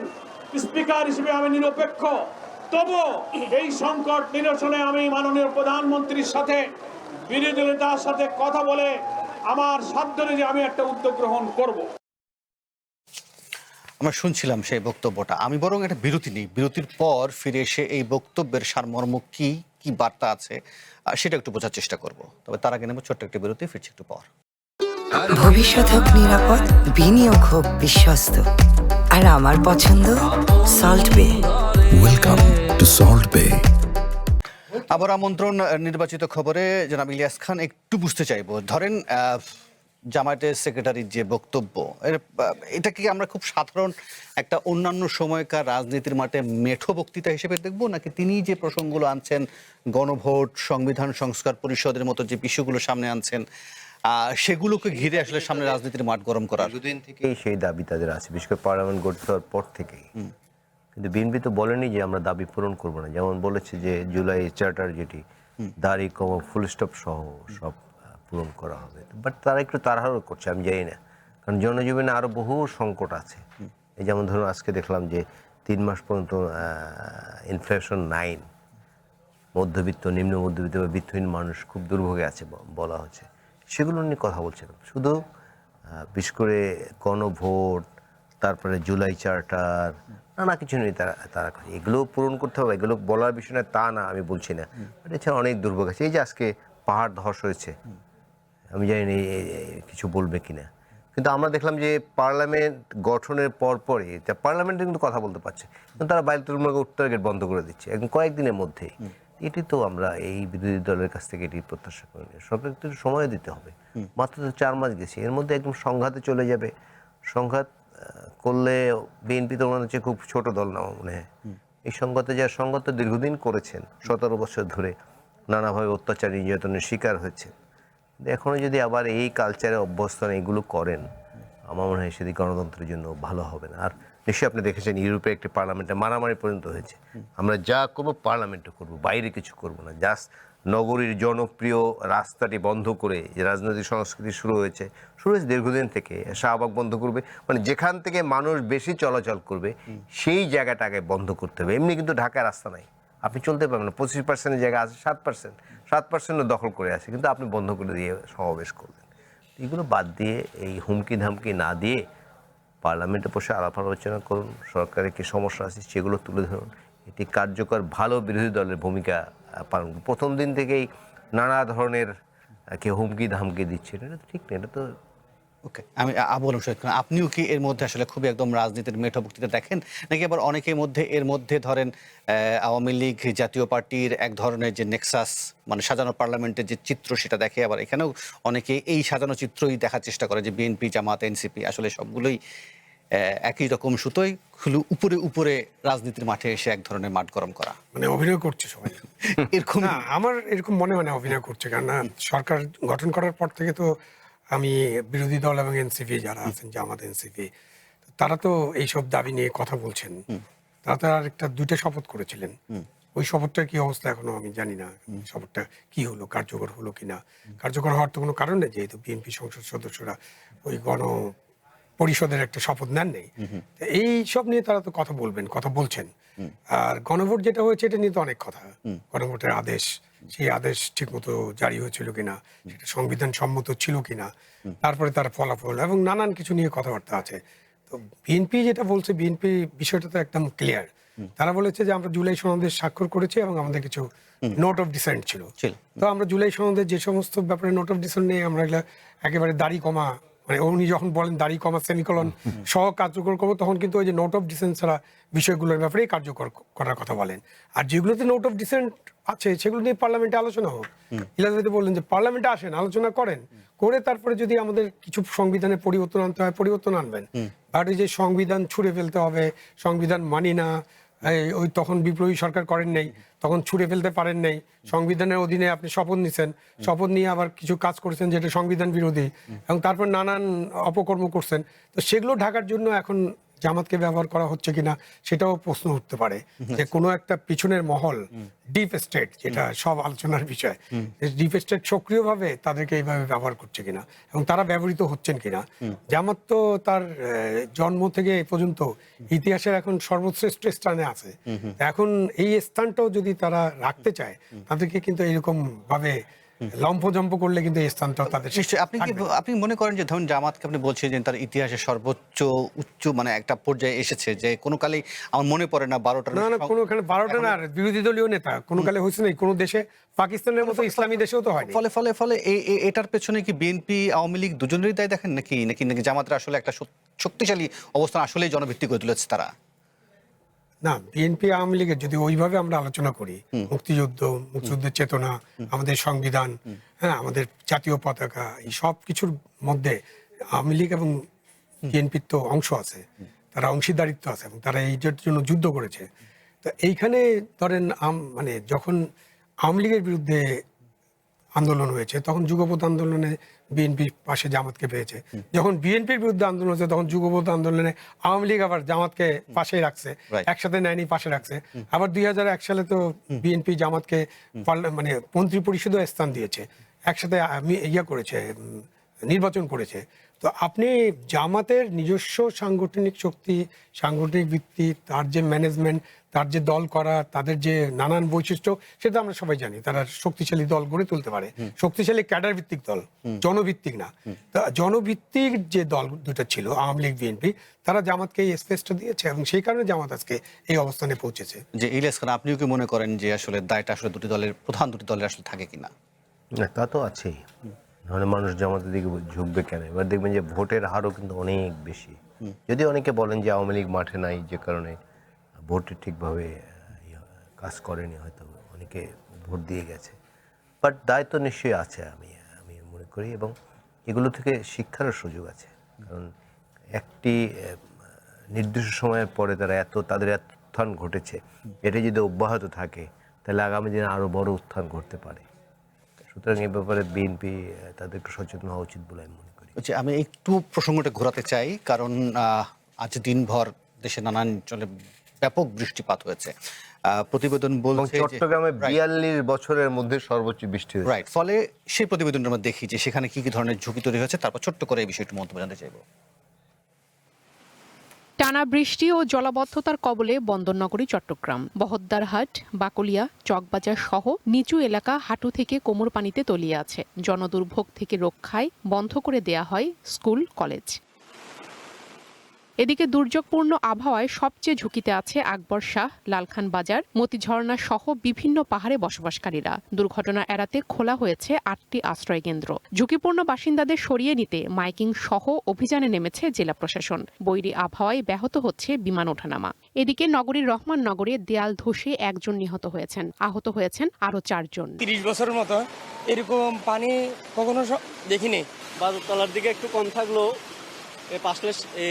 স্পিকার হিসেবে আমি নিরপেক্ষ, তবু এই সংকট নিরসনে আমি মাননীয় প্রধানমন্ত্রীর সাথে বিরোধী নেতার সাথে কথা বলে আমার সাধ্য অনুযায়ী আমি একটা উদ্যোগ গ্রহণ করব। আমরা শুনছিলাম সেই বক্তব্যটা। আমি বরং একটা বিরতি নিই, বিরতির পর ফিরে এসে এই বক্তব্যের সারমর্ম কি কি বার্তা আছে সেটা একটু বোঝার চেষ্টা করব। তবে তার আগে নেব ছোট্ট একটা বিরতি, ফিরছি একটু পর। ভবিষ্যৎ হোক নিরাপদ, বিনিয়োগ হোক বিশ্বস্ত, আর আমার পছন্দ সল্ট বে। Welcome to Salt Bay. আবার আমন্ত্রণ নির্বাচিত খবরে। জনাব ইলিয়াস খান, একটু বুঝতে চাইবো, ধরেন জামায়াতের সেক্রেটারির যে বক্তব্য, এটা কি আমরা খুব সাধারণ একটা অন্যান্য সময়কার রাজনীতির মাঠে মেঠো বক্তৃতা হিসেবে দেখবো, নাকি তিনি যে প্রসঙ্গগুলো আনছেন, গণভোট, সংবিধান সংস্কার পরিষদের মতো যে বিষয়গুলো সামনে আনছেন, সেগুলোকে ঘিরে আসলে সামনে রাজনীতির মাঠ গরম করার? দুদিন থেকেই সেই দাবি তাদের আছে, বিশেষ করে পার্লামেন্ট গঠিত হওয়ার পর থেকেই। কিন্তু বিএনপি তো বলেনি যে আমরা দাবি পূরণ করবো না। যেমন বলেছে যে জুলাই চার্টার যেটি দাড়ি কমা ফুল স্টপ সহ সব পূরণ করা হবে, বাট তারা একটু তাড়াহুড়ো করছে, আমি জানি না। কারণ জনজীবনে আরো বহু সংকট আছে। এই যেমন ধরুন আজকে দেখলাম যে 3 মাস পর্যন্ত ইনফ্লেশন 9, মধ্যবিত্ত, নিম্ন মধ্যবিত্ত বা বিত্তহীন মানুষ খুব দুর্ভোগে আছে বলা হচ্ছে। সেগুলো নিয়ে কথা বলছেন শুধু। বিশেষ করে গণভোট, তারপরে জুলাই চার্টার, নানা কিছু নিয়ে তারা এগুলো পূরণ করতে হবে, এগুলো বলার বিষয় না তা না, আমি বলছি না। এছাড়া অনেক দুর্ভোগ আছে। এই যে আজকে পাহাড় ধস হয়েছে, আমি জানি না কিছু বলবে কিনা, কিন্তু আমরা দেখলাম যে পার্লামেন্ট গঠনের পরপরই পার্লামেন্টে কিন্তু কথা বলতে পারছে, কিন্তু তারা বাইতুল উত্তর গেট বন্ধ করে দিচ্ছে একদম কয়েকদিনের মধ্যেই। এটি তো আমরা এই বিরোধী দলের কাছ থেকে এটি প্রত্যাশা করি না। সরকারকে একটু সময় দিতে হবে। মাত্র তো 4 মাস গেছে, এর মধ্যে একদম সংঘাতে চলে যাবে। সংঘাত করলে বিএনপি তো মনে হচ্ছে খুব ছোট দল না মনে হয়। এই সংঘাতে সংঘাত দীর্ঘদিন করেছেন, 17 বছর ধরে নানাভাবে অত্যাচার নির্যাতনের শিকার হয়েছে। এখনো যদি আবার এই কালচারে অভ্যস্থান এগুলো করেন, আমার মনে হয় সেদিকে গণতন্ত্রের জন্য ভালো হবে না। আর নিশ্চয়ই আপনি দেখেছেন ইউরোপে একটি পার্লামেন্টে মারামারি পর্যন্ত হয়েছে। আমরা যা করবো পার্লামেন্টে করবো, বাইরে কিছু করবো না। জাস্ট নগরীর জনপ্রিয় রাস্তাটি বন্ধ করে যে রাজনৈতিক সংস্কৃতি শুরু হয়েছে দীর্ঘদিন থেকে, শাহবাগ বন্ধ করবে, মানে যেখান থেকে মানুষ বেশি চলাচল করবে সেই জায়গাটাকে বন্ধ করতে হবে। এমনি কিন্তু ঢাকায় রাস্তা নাই, আপনি চলতে পারবেন না। 25% জায়গা আছে, 7% দখল করে আছে, কিন্তু আপনি বন্ধ করে দিয়ে সমাবেশ করলেন। এগুলো বাদ দিয়ে এই হুমকি ধামকি না দিয়ে পার্লামেন্টে বসে আলাপ আলোচনা করুন, সরকারের কি সমস্যা আছে সেগুলো তুলে ধরুন। এটি কার্যকর ভালো বিরোধী দলের ভূমিকা পালন। প্রথম দিন থেকেই নানা ধরনের হুমকি ধামকি দিচ্ছে, এটা তো ঠিক না। এটা তো ওকে, আমি বললাম আপনিও কি এর মধ্যে আসলে খুবই একদম রাজনীতির মেঠো বক্তৃতা দেখেন, নাকি আবার অনেকের মধ্যে এর মধ্যে ধরেন আওয়ামী লীগ জাতীয় পার্টির এক ধরনের যে নেক্সাস, মানে সাজানো পার্লামেন্টের যে চিত্র সেটা দেখে, আবার এখানেও অনেকে এই সাজানো চিত্রই দেখার চেষ্টা করে যে বিএনপি, জামাত, এনসিপি আসলে সবগুলোই একই রকম সুতোই, খুলে উপরে উপরে রাজনীতির মাঠে এসে এক ধরনের মাঠ গরম করা, মানে অভিনয় করছে সবাই এরকম? না, আমার এরকম মনে হয় না অভিনয় করছে। কারণ সরকার গঠন করার পর থেকে তো আমি বিরোধী দল এবং এনসিপি যারা আছেন, জামাত, এনসিপি, তারা তো এইসব দাবি নিয়ে কথা বলছেন। তারা তো আর 2টা শপথ করেছিলেন। ওই শপথটার কি অবস্থা এখনো আমি জানি না। শপথটা কি হলো, কার্যকর হলো কিনা। কার্যকর হওয়ার তো কোনো কারণ নেই, যেহেতু বিএনপি সংসদ সদস্যরা ওই পরিষদের একটা শপথ নেন নেই। এই সব নিয়ে তারা তো কথা বলবেন, কথা বলছেন। আর গণভোট যেটা হয়েছে এটা নিয়ে তো অনেক কথা। গণভোটের আদেশ, সেই আদেশ ঠিকমতো জারি হয়েছিল কিনা, সেটা সংবিধান সম্মত ছিল কিনা, তারপরে তার ফলাফল এবং নানান কিছু নিয়ে কথাবার্তা আছে। তো বিএনপি যেটা বলছে, বিএনপি বিষয়টা তো একদম ক্লিয়ার। তারা বলেছে যে আমরা জুলাই সনদে স্বাক্ষর করেছি এবং আমাদের কিছু নোট অফ ডিসেন্ট ছিল। তো আমরা জুলাই সনদের যে সমস্ত ব্যাপারে নোট অফ ডিসেন্ট নিয়ে আমরা একেবারে দাড়ি কমা মানে উনি যখন বলেন দাড়ি কমা সেমিকলন সহ কার্যকর করবো, তখন কিন্তু ওই যে নোট অফ ডিসেন্ট ছাড়া বিষয়গুলোর ব্যাপারে কার্যকর করার কথা বলেন। আর যেগুলোতে নোট অফ ডিসেন্ট আছে সেগুলো নিয়ে পার্লামেন্টে আলোচনা হোক। ইলাজাতে বললেন যে পার্লামেন্টে আসেন, আলোচনা করেন, করে তারপরে যদি আমাদের কিছু সংবিধানে পরিবর্তন আনতে হয় পরিবর্তন আনবেন। আর এই যে সংবিধান ছুঁড়ে ফেলতে হবে, সংবিধান মানি না, ওই তখন বিপ্লবী সরকার করেন নাই, তখন ছুঁড়ে ফেলতে পারেন নাই, সংবিধানের অধীনে আপনি শপথ নিছেন, শপথ নিয়ে আবার কিছু কাজ করেছেন যেটা সংবিধান বিরোধী, এবং তারপর নানান অপকর্ম করছেন। তো সেগুলো ঢাকার জন্য এখন জামাতকে ব্যবহার করা হচ্ছে কিনা সেটাও প্রশ্ন উঠতে পারে, যে কোনো একটা পিছনের মহল, ডিপ স্টেট, যেটা সব আলোচনার বিষয়, ডিপ স্টেট সক্রিয়ভাবে তাদেরকে এইভাবে ব্যবহার করছে কিনা এবং তারা ব্যবহৃত হচ্ছেন কিনা। জামাত তো তার জন্ম থেকে এ পর্যন্ত ইতিহাসের এখন সর্বশ্রেষ্ঠ স্থানে আছে। এখন এই স্থানটাও যদি তারা রাখতে চায়, তাদেরকে কিন্তু এরকম ভাবে লম্ফজম্প করলে কিন্তু এই স্থানটাও তাদের নিশ্চয়ই। আপনি মনে করেন যে ধরুন জামাতকে আপনি বলছেন যে তার ইতিহাসের সর্বোচ্চ উচ্চ মানে একটা পর্যায়ে এসেছে, যে কোনো কালেই আমার মনে পড়ে না 12টা না না কোনোখানে 12টা না, আর বিরোধী দলীয় নেতা কোনো কালে হয়েছে না কোনো দেশে, পাকিস্তানের মতো ইসলামী দেশেও তো হয়নি। ফলে ফলে ফলে এটার পেছনে কি বিএনপি আওয়ামী লীগ দুজনেরই দায় দেখেন, নাকি নাকি নাকি জামাতের আসলে একটা শক্তিশালী অবস্থান আসলেই জনভিত্তিক করে তুলেছে তারা? না, বিএনপি আওয়ামী লীগের যদি ওইভাবে আমরা আলোচনা করি, মুক্তিযুদ্ধের চেতনা, আমাদের সংবিধান, হ্যাঁ, আমাদের জাতীয় পতাকা, এই সব কিছুর মধ্যে আওয়ামী লীগ এবং বিএনপির তো অংশ আছে, তারা অংশীদারিত্ব আছে এবং তারা এইটার জন্য যুদ্ধ করেছে। তো এইখানে ধরেন মানে যখন আওয়ামী লীগের বিরুদ্ধে আন্দোলন হয়েছে তখন যুগপৎ আন্দোলনে বিএনপির পাশে জামাতকে পেয়েছে, যখন বিএনপির বিরুদ্ধে আন্দোলন হয়েছে তখন যুগপৎ আন্দোলনে আওয়ামী লীগ আবার জামাতকে পাশে রাখছে, একসাথে নেয়নি, পাশে রাখছে। আবার 2001 সালে তো বিএনপি জামাতকে মানে মন্ত্রী পরিষদও স্থান দিয়েছে, একসাথে করেছে, নির্বাচন করেছে। তো আপনি জামাতের নিজস্ব সাংগঠনিক শক্তি, সাংগঠনিক ভিত্তি, তার যে ম্যানেজমেন্ট, তার যে দল করা, তাদের যে নানান বৈশিষ্ট্য, সেটা আমরা সবাই জানি। তারা শক্তিশালী দল গড়ে তুলতে পারে, শক্তিশালী ক্যাডার ভিত্তিক দল, জনভিত্তিক না। জনভিত্তিক যে দল দুটো ছিল আওয়ামী লীগ বিএনপি, তারা জামাতকে এই স্পেসটা দিয়েছে এবং সেই কারণে জামাত আজকে এই অবস্থানে পৌঁছেছে। যে ইলিয়াস খান, আপনিও কি মনে করেন যে আসলে দায়টা আসলে প্রধান দুটি দলের আসলে থাকে কিনা? তা তো আছেই, নাহলে মানুষ জামাতের দিকে ঝুঁকবে কেন? এবার দেখবেন যে ভোটের হারও কিন্তু অনেক বেশি। যদি অনেকে বলেন যে আওয়ামী লীগ মাঠে নাই, যে কারণে ভোটে ঠিকভাবে কাজ করেনি, হয়তো অনেকে ভোট দিয়ে গেছে, বাট দায়িত্ব নিশ্চয়ই আছে আমি মনে করি, এবং এগুলো থেকে শিক্ষারও সুযোগ আছে। কারণ একটি নির্দিষ্ট সময়ের পরে তাদের এত উত্থান ঘটেছে, এটা যদি অব্যাহত থাকে তাহলে আগামী দিনে আরও বড় উত্থান ঘটতে পারে। সুতরাং এ ব্যাপারে বিএনপি তাদের একটু সচেতন হওয়া উচিত বলে আমি মনে করি। আমি একটু প্রসঙ্গটা ঘোরাতে চাই, কারণ আজ দিনভর দেশে নানান অঞ্চলে ব্যাপক বৃষ্টিপাত হয়েছে। প্রতিবেদন বলছে চট্টগ্রামে 42 বছরের মধ্যে সর্বোচ্চ বৃষ্টি হয়েছে। রাইট, ফলে সেই প্রতিবেদনটা আমরা দেখি যে সেখানে কি কি ধরনের ঝুঁকি তৈরি হয়েছে। তারপর ছোট্ট করে এই বিষয়টি মন্তব্য জানতে চাইব। টানা বৃষ্টি ও জলাবদ্ধতার কবলে বন্দরনগরী চট্টগ্রাম। বহদ্দারহাট, বাকলিয়া, চকবাজার সহ নিচু এলাকা হাঁটু থেকে কোমর পানিতে তলিয়ে আছে। জনদুর্ভোগ থেকে রক্ষায় বন্ধ করে দেয়া হয় স্কুল, কলেজ। এদিকে দুর্যোগপূর্ণ আবহাওয়ায় সবচেয়ে ঝুঁকিতে আছে আকবর শাহ, লালখান বাজার, মতিঝর্ণা সহ বিভিন্ন পাহাড়ে বসবাসকারীরা। দুর্ঘটনা এড়াতে খোলা হয়েছে 8টি আশ্রয়কেন্দ্র। ঝুঁকিপূর্ণ বাসিন্দাদের সরিয়ে নিতে মাইকিং সহ অভিযানে নেমেছে জেলা প্রশাসন। বৈরী আবহাওয়ায় ব্যাহত হচ্ছে বিমান ওঠানামা। এদিকে নগরীর রহমান নগরে দেয়াল ধসে একজন নিহত হয়েছেন, আহত হয়েছেন আরো 4 জন। 30 বছরের মতো এরকম পানি কখনো দেখিনি। বাজারতলার দিকে একটু কম থাকলেও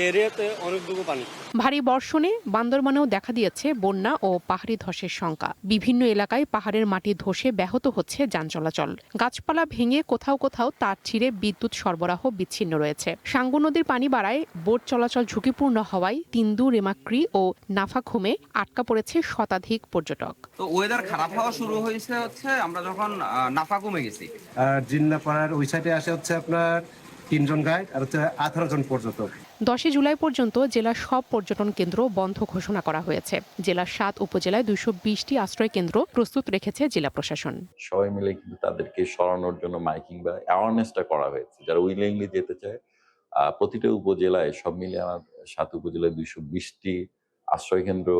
এরিয়াতে অনেকটুকু পানি। ভারী বর্ষণে বান্দরবানেও দেখা দিয়েছে বন্যা ও পাহাড়ি ধসের শঙ্কা। বিভিন্ন এলাকায় পাহাড়ের মাটি ধসে ব্যাহত হচ্ছে যান চলাচল। গাছপালা ভেঙে কোথাও কোথাও তার ছিঁড়ে বিদ্যুৎ সরবরাহ বিচ্ছিন্ন রয়েছে। সাঙ্গু নদীর পানি বাড়ায় বোট চলাচল ঝুঁকিপূর্ণ হওয়ায় তিন্দু, রেমাক্রি ও নাফাখুমে আটকা পড়েছে শতাধিক পর্যটক। তো ওয়েদার খারাপ হওয়া শুরু হয়েছে আমরা যখন নাফাখুমে গেছি। জিন্নাপাড়ার ওই সাইডে আসে আপনার 3 জন গাইড আর 18 জন পর্যটক। 10 জুলাই পর্যন্ত জেলার সব পর্যটন কেন্দ্র বন্ধ ঘোষণা করা হয়েছে। জেলার 7 উপজেলায় 220টি আশ্রয় কেন্দ্র প্রস্তুত রেখেছে জেলা প্রশাসন। সবাই মিলে কিন্তু তাদেরকে সরানোর জন্য মাইকিং বা অ্যাওয়ারনেসটা করা হয়েছে। যারা উইলিংলি যেতে চায় প্রতিটা উপজেলায়, সব মিলে আমার 7 উপজেলায় 220টি আশ্রয় কেন্দ্র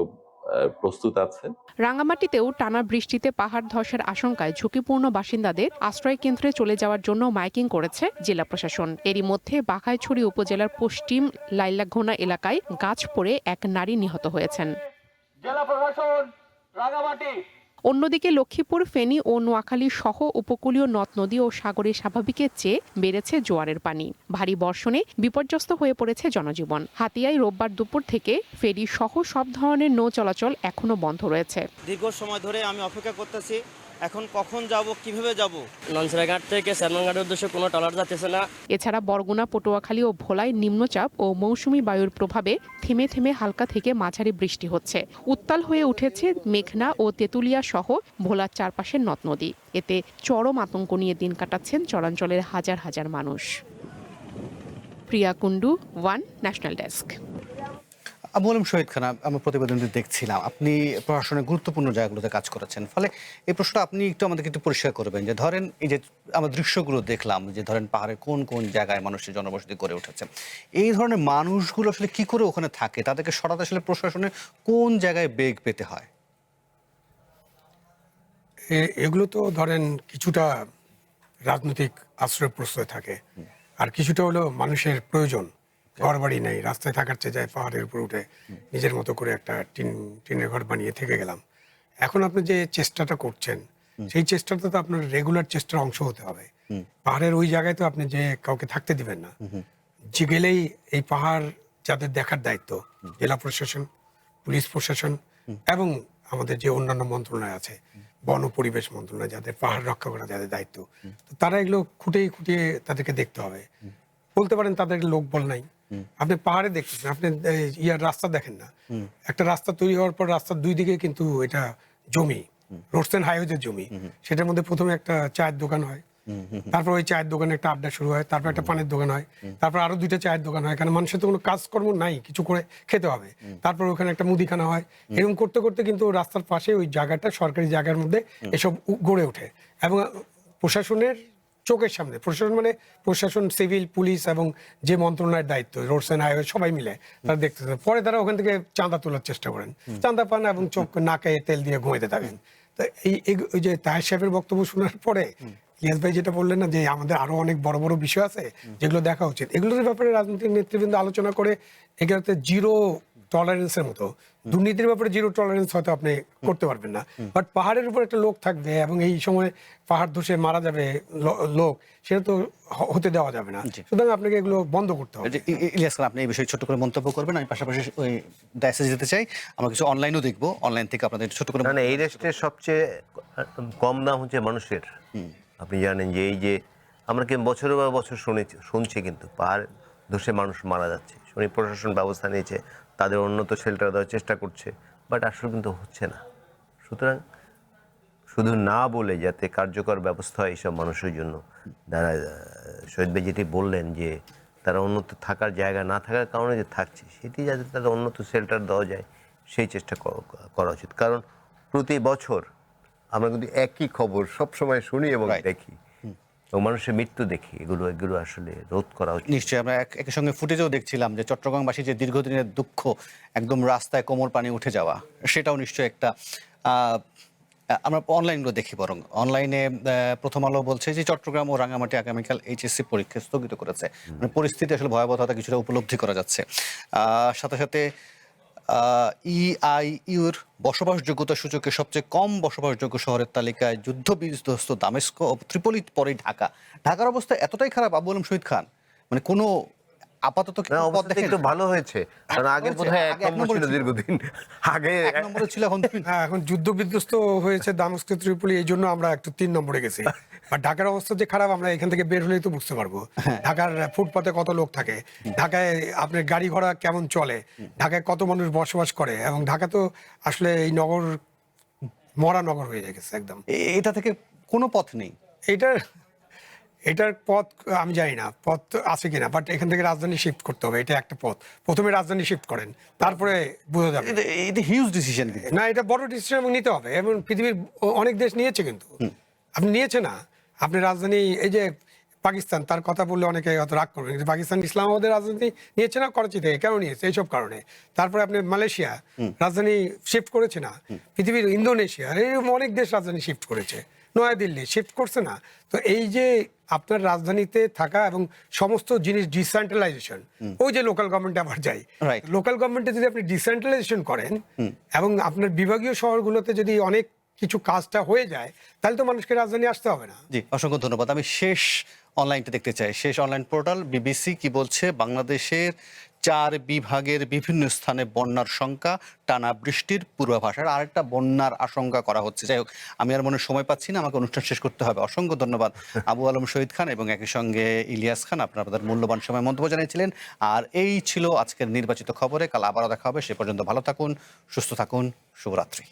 প্রস্তুত আছে। রাঙামাটিতেও টানা বৃষ্টিতে পাহাড় ধসের আশঙ্কায় ঝুঁকিপূর্ণ বাসিন্দাদের আশ্রয় কেন্দ্রে চলে যাওয়ার জন্য মাইকিং করেছে জেলা প্রশাসন। এরই মধ্যে বাঘাইছড়ি উপজেলার পশ্চিম লাইলাঘোনা এলাকায় গাছ পড়ে এক নারী নিহত হয়েছেন। জেলা প্রশাসন রাঙামাটি। অন্যদিকে লক্ষ্মীপুর, ফেনী ও নোয়াখালী সহ উপকূলীয় নদ নদী ও সাগরে স্বাভাবিকের চেয়ে বেড়েছে জোয়ারের পানি। ভারী বর্ষণে বিপর্যস্ত হয়ে পড়েছে জনজীবন। হাতিয়ায় রোববার দুপুর থেকে ফেরি সহ সব ধরনের নৌ চলাচল এখনো বন্ধ রয়েছে। দীর্ঘ সময় ধরে আমি অপেক্ষা করতেছি, এখন কখন যাব, কিভাবে যাব। ননসরাঘাট থেকে শ্যামনঘাটের উদ্দেশ্যে কোনো ট্রলার যাচ্ছে না। এছাড়া বরগুনা, পটুয়াখালী ও ভোলায় নিম্নচাপ ও মৌসুমী বায়ুর প্রভাবে থেমে থেমে হালকা থেকে মাঝারি বৃষ্টি হচ্ছে। উত্তাল হয়ে উঠেছে মেঘনা ও তেঁতুলিয়া সহ ভোলার চারপাশের নদ নদী। এতে চরম আতঙ্ক নিয়ে দিন কাটাচ্ছেন চরাঞ্চলের হাজার হাজার মানুষ। Priya Kundu, one national desk. Abu Alam Shahid Khan, আমরা প্রতিবেদনটি দেখছিলাম, আপনি প্রশাসনের গুরুত্বপূর্ণ জায়গাগুলোতে কাজ করেছেন, ফলে এই প্রশ্নটা আপনি একটু আমাদেরকে একটু পরিষ্কার করবেন যে ধরেন এই যে আমরা দৃশ্যগুলো দেখলাম যে ধরেন পাহাড়ের কোন কোন জায়গায় মানুষের জনবসতি গড়ে উঠেছে, এই ধরনের মানুষগুলো আসলে কি করে ওখানে থাকে, তাদেরকে সরাতে আসলে প্রশাসনের কোন জায়গায় বেগ পেতে হয়? এগুলো তো ধরেন কিছুটা রাজনৈতিক আশ্রয় প্রশ্রয় থাকে, আর কিছুটা হলো মানুষের প্রয়োজন। ঘর বাড়ি নেই, রাস্তায় থাকার চেয়ে যায় পাহাড়ের উপর উঠে নিজের মতো করে একটা টিনের ঘর বানিয়ে থেকে গেলাম। এখন আপনি যে চেষ্টাটা করছেন, সেই চেষ্টাটা তো আপনার রেগুলার চেষ্টার অংশ হতে হবে। পাহাড়ের ওই জায়গায় তো আপনি যে কাউকে থাকতে দিবেন না, যে গেলেই এই পাহাড় যাদের দেখার দায়িত্ব, জেলা প্রশাসন, পুলিশ প্রশাসন এবং আমাদের যে অন্যান্য মন্ত্রণালয় আছে, বন ও পরিবেশ মন্ত্রণালয়, যাদের পাহাড় রক্ষা করা যাদের দায়িত্ব, তো তারা এগুলো খুঁটিয়ে খুঁটিয়ে তাদেরকে দেখতে হবে। বলতে পারেন তাদের লোক বল নাই, আপনি পাহাড়ে দেখতেছেন, আপনি রাস্তা দেখেন না। একটা রাস্তা তৈরি হওয়ার পর রাস্তার দুই দিকে কিন্তু এটা জমি, রোডস এন্ড হাইওয়েজের জমি। সেটার মধ্যে প্রথমে একটা চায়ের দোকান হয়, তারপর ওই চায়ের দোকানে একটা আড্ডা শুরু হয়, তারপর একটা পানের দোকান হয়, তারপর আরো দুইটা চায়ের দোকান হয়, কারণ মানুষের তো কোনো কাজকর্ম নাই, কিছু করে খেতে হবে। তারপর ওখানে একটা মুদিখানা হয়। এরকম করতে করতে কিন্তু রাস্তার পাশে ওই জায়গাটা সরকারি জায়গার মধ্যে এসব গড়ে ওঠে। এবং প্রশাসনের চোখের সামনে, প্রশাসন মানে প্রশাসন, সিভিল, পুলিশ এবং যে মন্ত্রণালয়ের দায়িত্ব, রোডস এন্ড হাইওয়ে, সবাই মিলে তারা দেখতেছে। পরে তারা ওখান থেকে চাঁদা তোলার চেষ্টা করেন, চাঁদা পান এবং চোখ নাকে তেল দিয়ে ঘুমাইতে থাকেন। তো এই যে তাহের সাহেবের বক্তব্য শোনার পরে ইলিয়াস ভাই যেটা বললেন না, যে আমাদের আরো অনেক বড় বড় বিষয় আছে যেগুলো দেখা উচিত, এগুলোর ব্যাপারে রাজনৈতিক নেতৃবৃন্দ আলোচনা করে এগুলোতে জিরো টলারেন্সের মতো, দুর্নীতির ব্যাপারে জিরো টলারেন্স হয়তো আপনি করতে পারবেন না, বাট পাহাড়ের উপর একটা লোক থাকবে এবং এই সময় পাহাড় ধসে মারা যাবে লোক, সেটা তো হতে দেওয়া যাবে না। সুতরাং আপনাকে এগুলো বন্ধ করতে হবে। ইলিয়াস খান, আপনি এই বিষয়ে ছোট করে মন্তব্য করবেন। আমি পাশাপাশি ওই ডায়াসে যেতে চাই, আমরা কিছু অনলাইনও দেখবো, অনলাইন থেকে আপনাদের ছোট করে। এই দেশের সবচেয়ে কম দাম হচ্ছে মানুষের। আপনি জানেন যে এই যে আমরা কি বছরের পর বছর শুনছি কিন্তু পাহাড় ধসে মানুষ মারা যাচ্ছে, শুনি প্রশাসন ব্যবস্থা নিয়েছে, তাদের উন্নত শেল্টার দেওয়ার চেষ্টা করছে, বাট আসলে কিন্তু হচ্ছে না। সুতরাং শুধু না বলে যাতে কার্যকর ব্যবস্থা হয় এইসব মানুষের জন্য, যারা শহীদ ভাই যেটি বললেন যে তারা উন্নত থাকার জায়গা না থাকার কারণে যে থাকছে, সেটি যাতে তাদের উন্নত শেল্টার দেওয়া যায় সেই চেষ্টা করা উচিত। কারণ প্রতি বছর আমরা কিন্তু একই খবর সবসময় শুনি এবং দেখি, এবং মানুষের মৃত্যু দেখি, এগুলো আসলে রোধ করা উচিত। নিশ্চয়ই আমরা একই সঙ্গে ফুটেজেও দেখছিলাম যে চট্টগ্রামবাসী যে দীর্ঘদিনের দুঃখ, একদম রাস্তায় কোমর পানি উঠে যাওয়া, সেটাও নিশ্চয়ই একটা। আমরা অনলাইনগুলো দেখি, বরং অনলাইনে প্রথম আলো বলছে যে চট্টগ্রাম ও রাঙামাটি আগামীকাল এইচএসসি পরীক্ষা স্থগিত করেছে। মানে পরিস্থিতি আসলে ভয়াবহতা কিছুটা উপলব্ধি করা যাচ্ছে। সাথে সাথে ইআইইউর বসবাসযোগ্যতা সূচকে সবচেয়ে কম বসবাসযোগ্য শহরের তালিকায় যুদ্ধ বিধ্বস্ত দামেস্ক ও ত্রিপোলির পরেই ঢাকার অবস্থা এতটাই খারাপ, আবু আলম শহীদ খান, মানে কোনো আপাতত একটু ভালো হয়েছে, কারণ আগে বোধহয় এক নম্বর ছিল দীর্ঘদিন আগে, এক নম্বরে ছিল, এখন যুদ্ধ বিধ্বস্ত হয়েছে দামেস্ক, ত্রিপোলি, এই জন্য আমরা একটু 3 নম্বরে গেছি। আর ঢাকার অবস্থা যে খারাপ, আমরা এখান থেকে বের হলেই তো বুঝতে পারবো। ঢাকার ফুটপাতে কত লোক থাকে, ঢাকায় আপনার গাড়ি ঘোড়া কেমন চলে, ঢাকায় কত মানুষ বসবাস করে, এবং ঢাকা তো আসলে এই নগর মরা নগর হয়ে গেছে একদম। এটা থেকে কোনো পথ নেই, এটার পথ আমি জানি না, পথ আছে কিনা, বাট এখান থেকে রাজধানী শিফট করতে হবে, এটা একটা পথ। প্রথমে রাজধানী শিফট করেন, তারপরে বোঝা যাবে। এটা হিউজ ডিসিশন না, এটা বড় ডিসিশন এবং নিতে হবে, এবং পৃথিবীর অনেক দেশ নিয়েছে, কিন্তু আপনি নিয়েছে না। আপনি রাজধানী, এই যে পাকিস্তান, তার কথা বললে অনেকে হয়তো রাগ করবেন, কিন্তু পাকিস্তান ইসলামাবাদের রাজধানী নিয়েছে না করাচি থেকে, কেন নিয়েছে? এইসব কারণে। তারপরে আপনি মালয়েশিয়া রাজধানী শিফট করেছে না, পৃথিবীর ইন্দোনেশিয়া, এরকম অনেক দেশ রাজধানী শিফট করেছে, নয়াদিল্লি শিফট করছে না। তো এই যে আপনার রাজধানীতে থাকা এবং সমস্ত জিনিস ডিসেন্ট্রালাইজেশন, ওই যে লোকাল গভর্নমেন্টে আবার যাই, লোকাল গভর্নমেন্টে যদি আপনি ডিসেন্ট্রালাইজেশন করেন এবং আপনার বিভাগীয় শহরগুলোতে যদি অনেক কিছু কাজটা হয়ে যায়, তাহলে তো মানুষকে রাজধানী আসতে হবে না। জি, অসংখ্য ধন্যবাদ। আমি শেষ অনলাইনটা দেখতে চাই, শেষ অনলাইন পোর্টাল বিবিসি কি বলছে? বাংলাদেশের 4 বিভাগের বিভিন্ন স্থানে বন্যার শঙ্কা, টানা বৃষ্টির পূর্বাভাস, আর আরেকটা বন্যার আশঙ্কা করা হচ্ছে। যাই হোক, আমি আর মনে সময় পাচ্ছি না, আমাকে অনুষ্ঠান শেষ করতে হবে। অসংখ্য ধন্যবাদ আবু আলম শহীদ খান এবং একই সঙ্গে ইলিয়াস খান, আপনারা আপনাদের মূল্যবান সময় মন্তব্য জানিয়েছিলেন। আর এই ছিল আজকের নির্বাচিত খবরে। কাল আবারও দেখা হবে, সে পর্যন্ত ভালো থাকুন, সুস্থ থাকুন, শুভরাত্রি।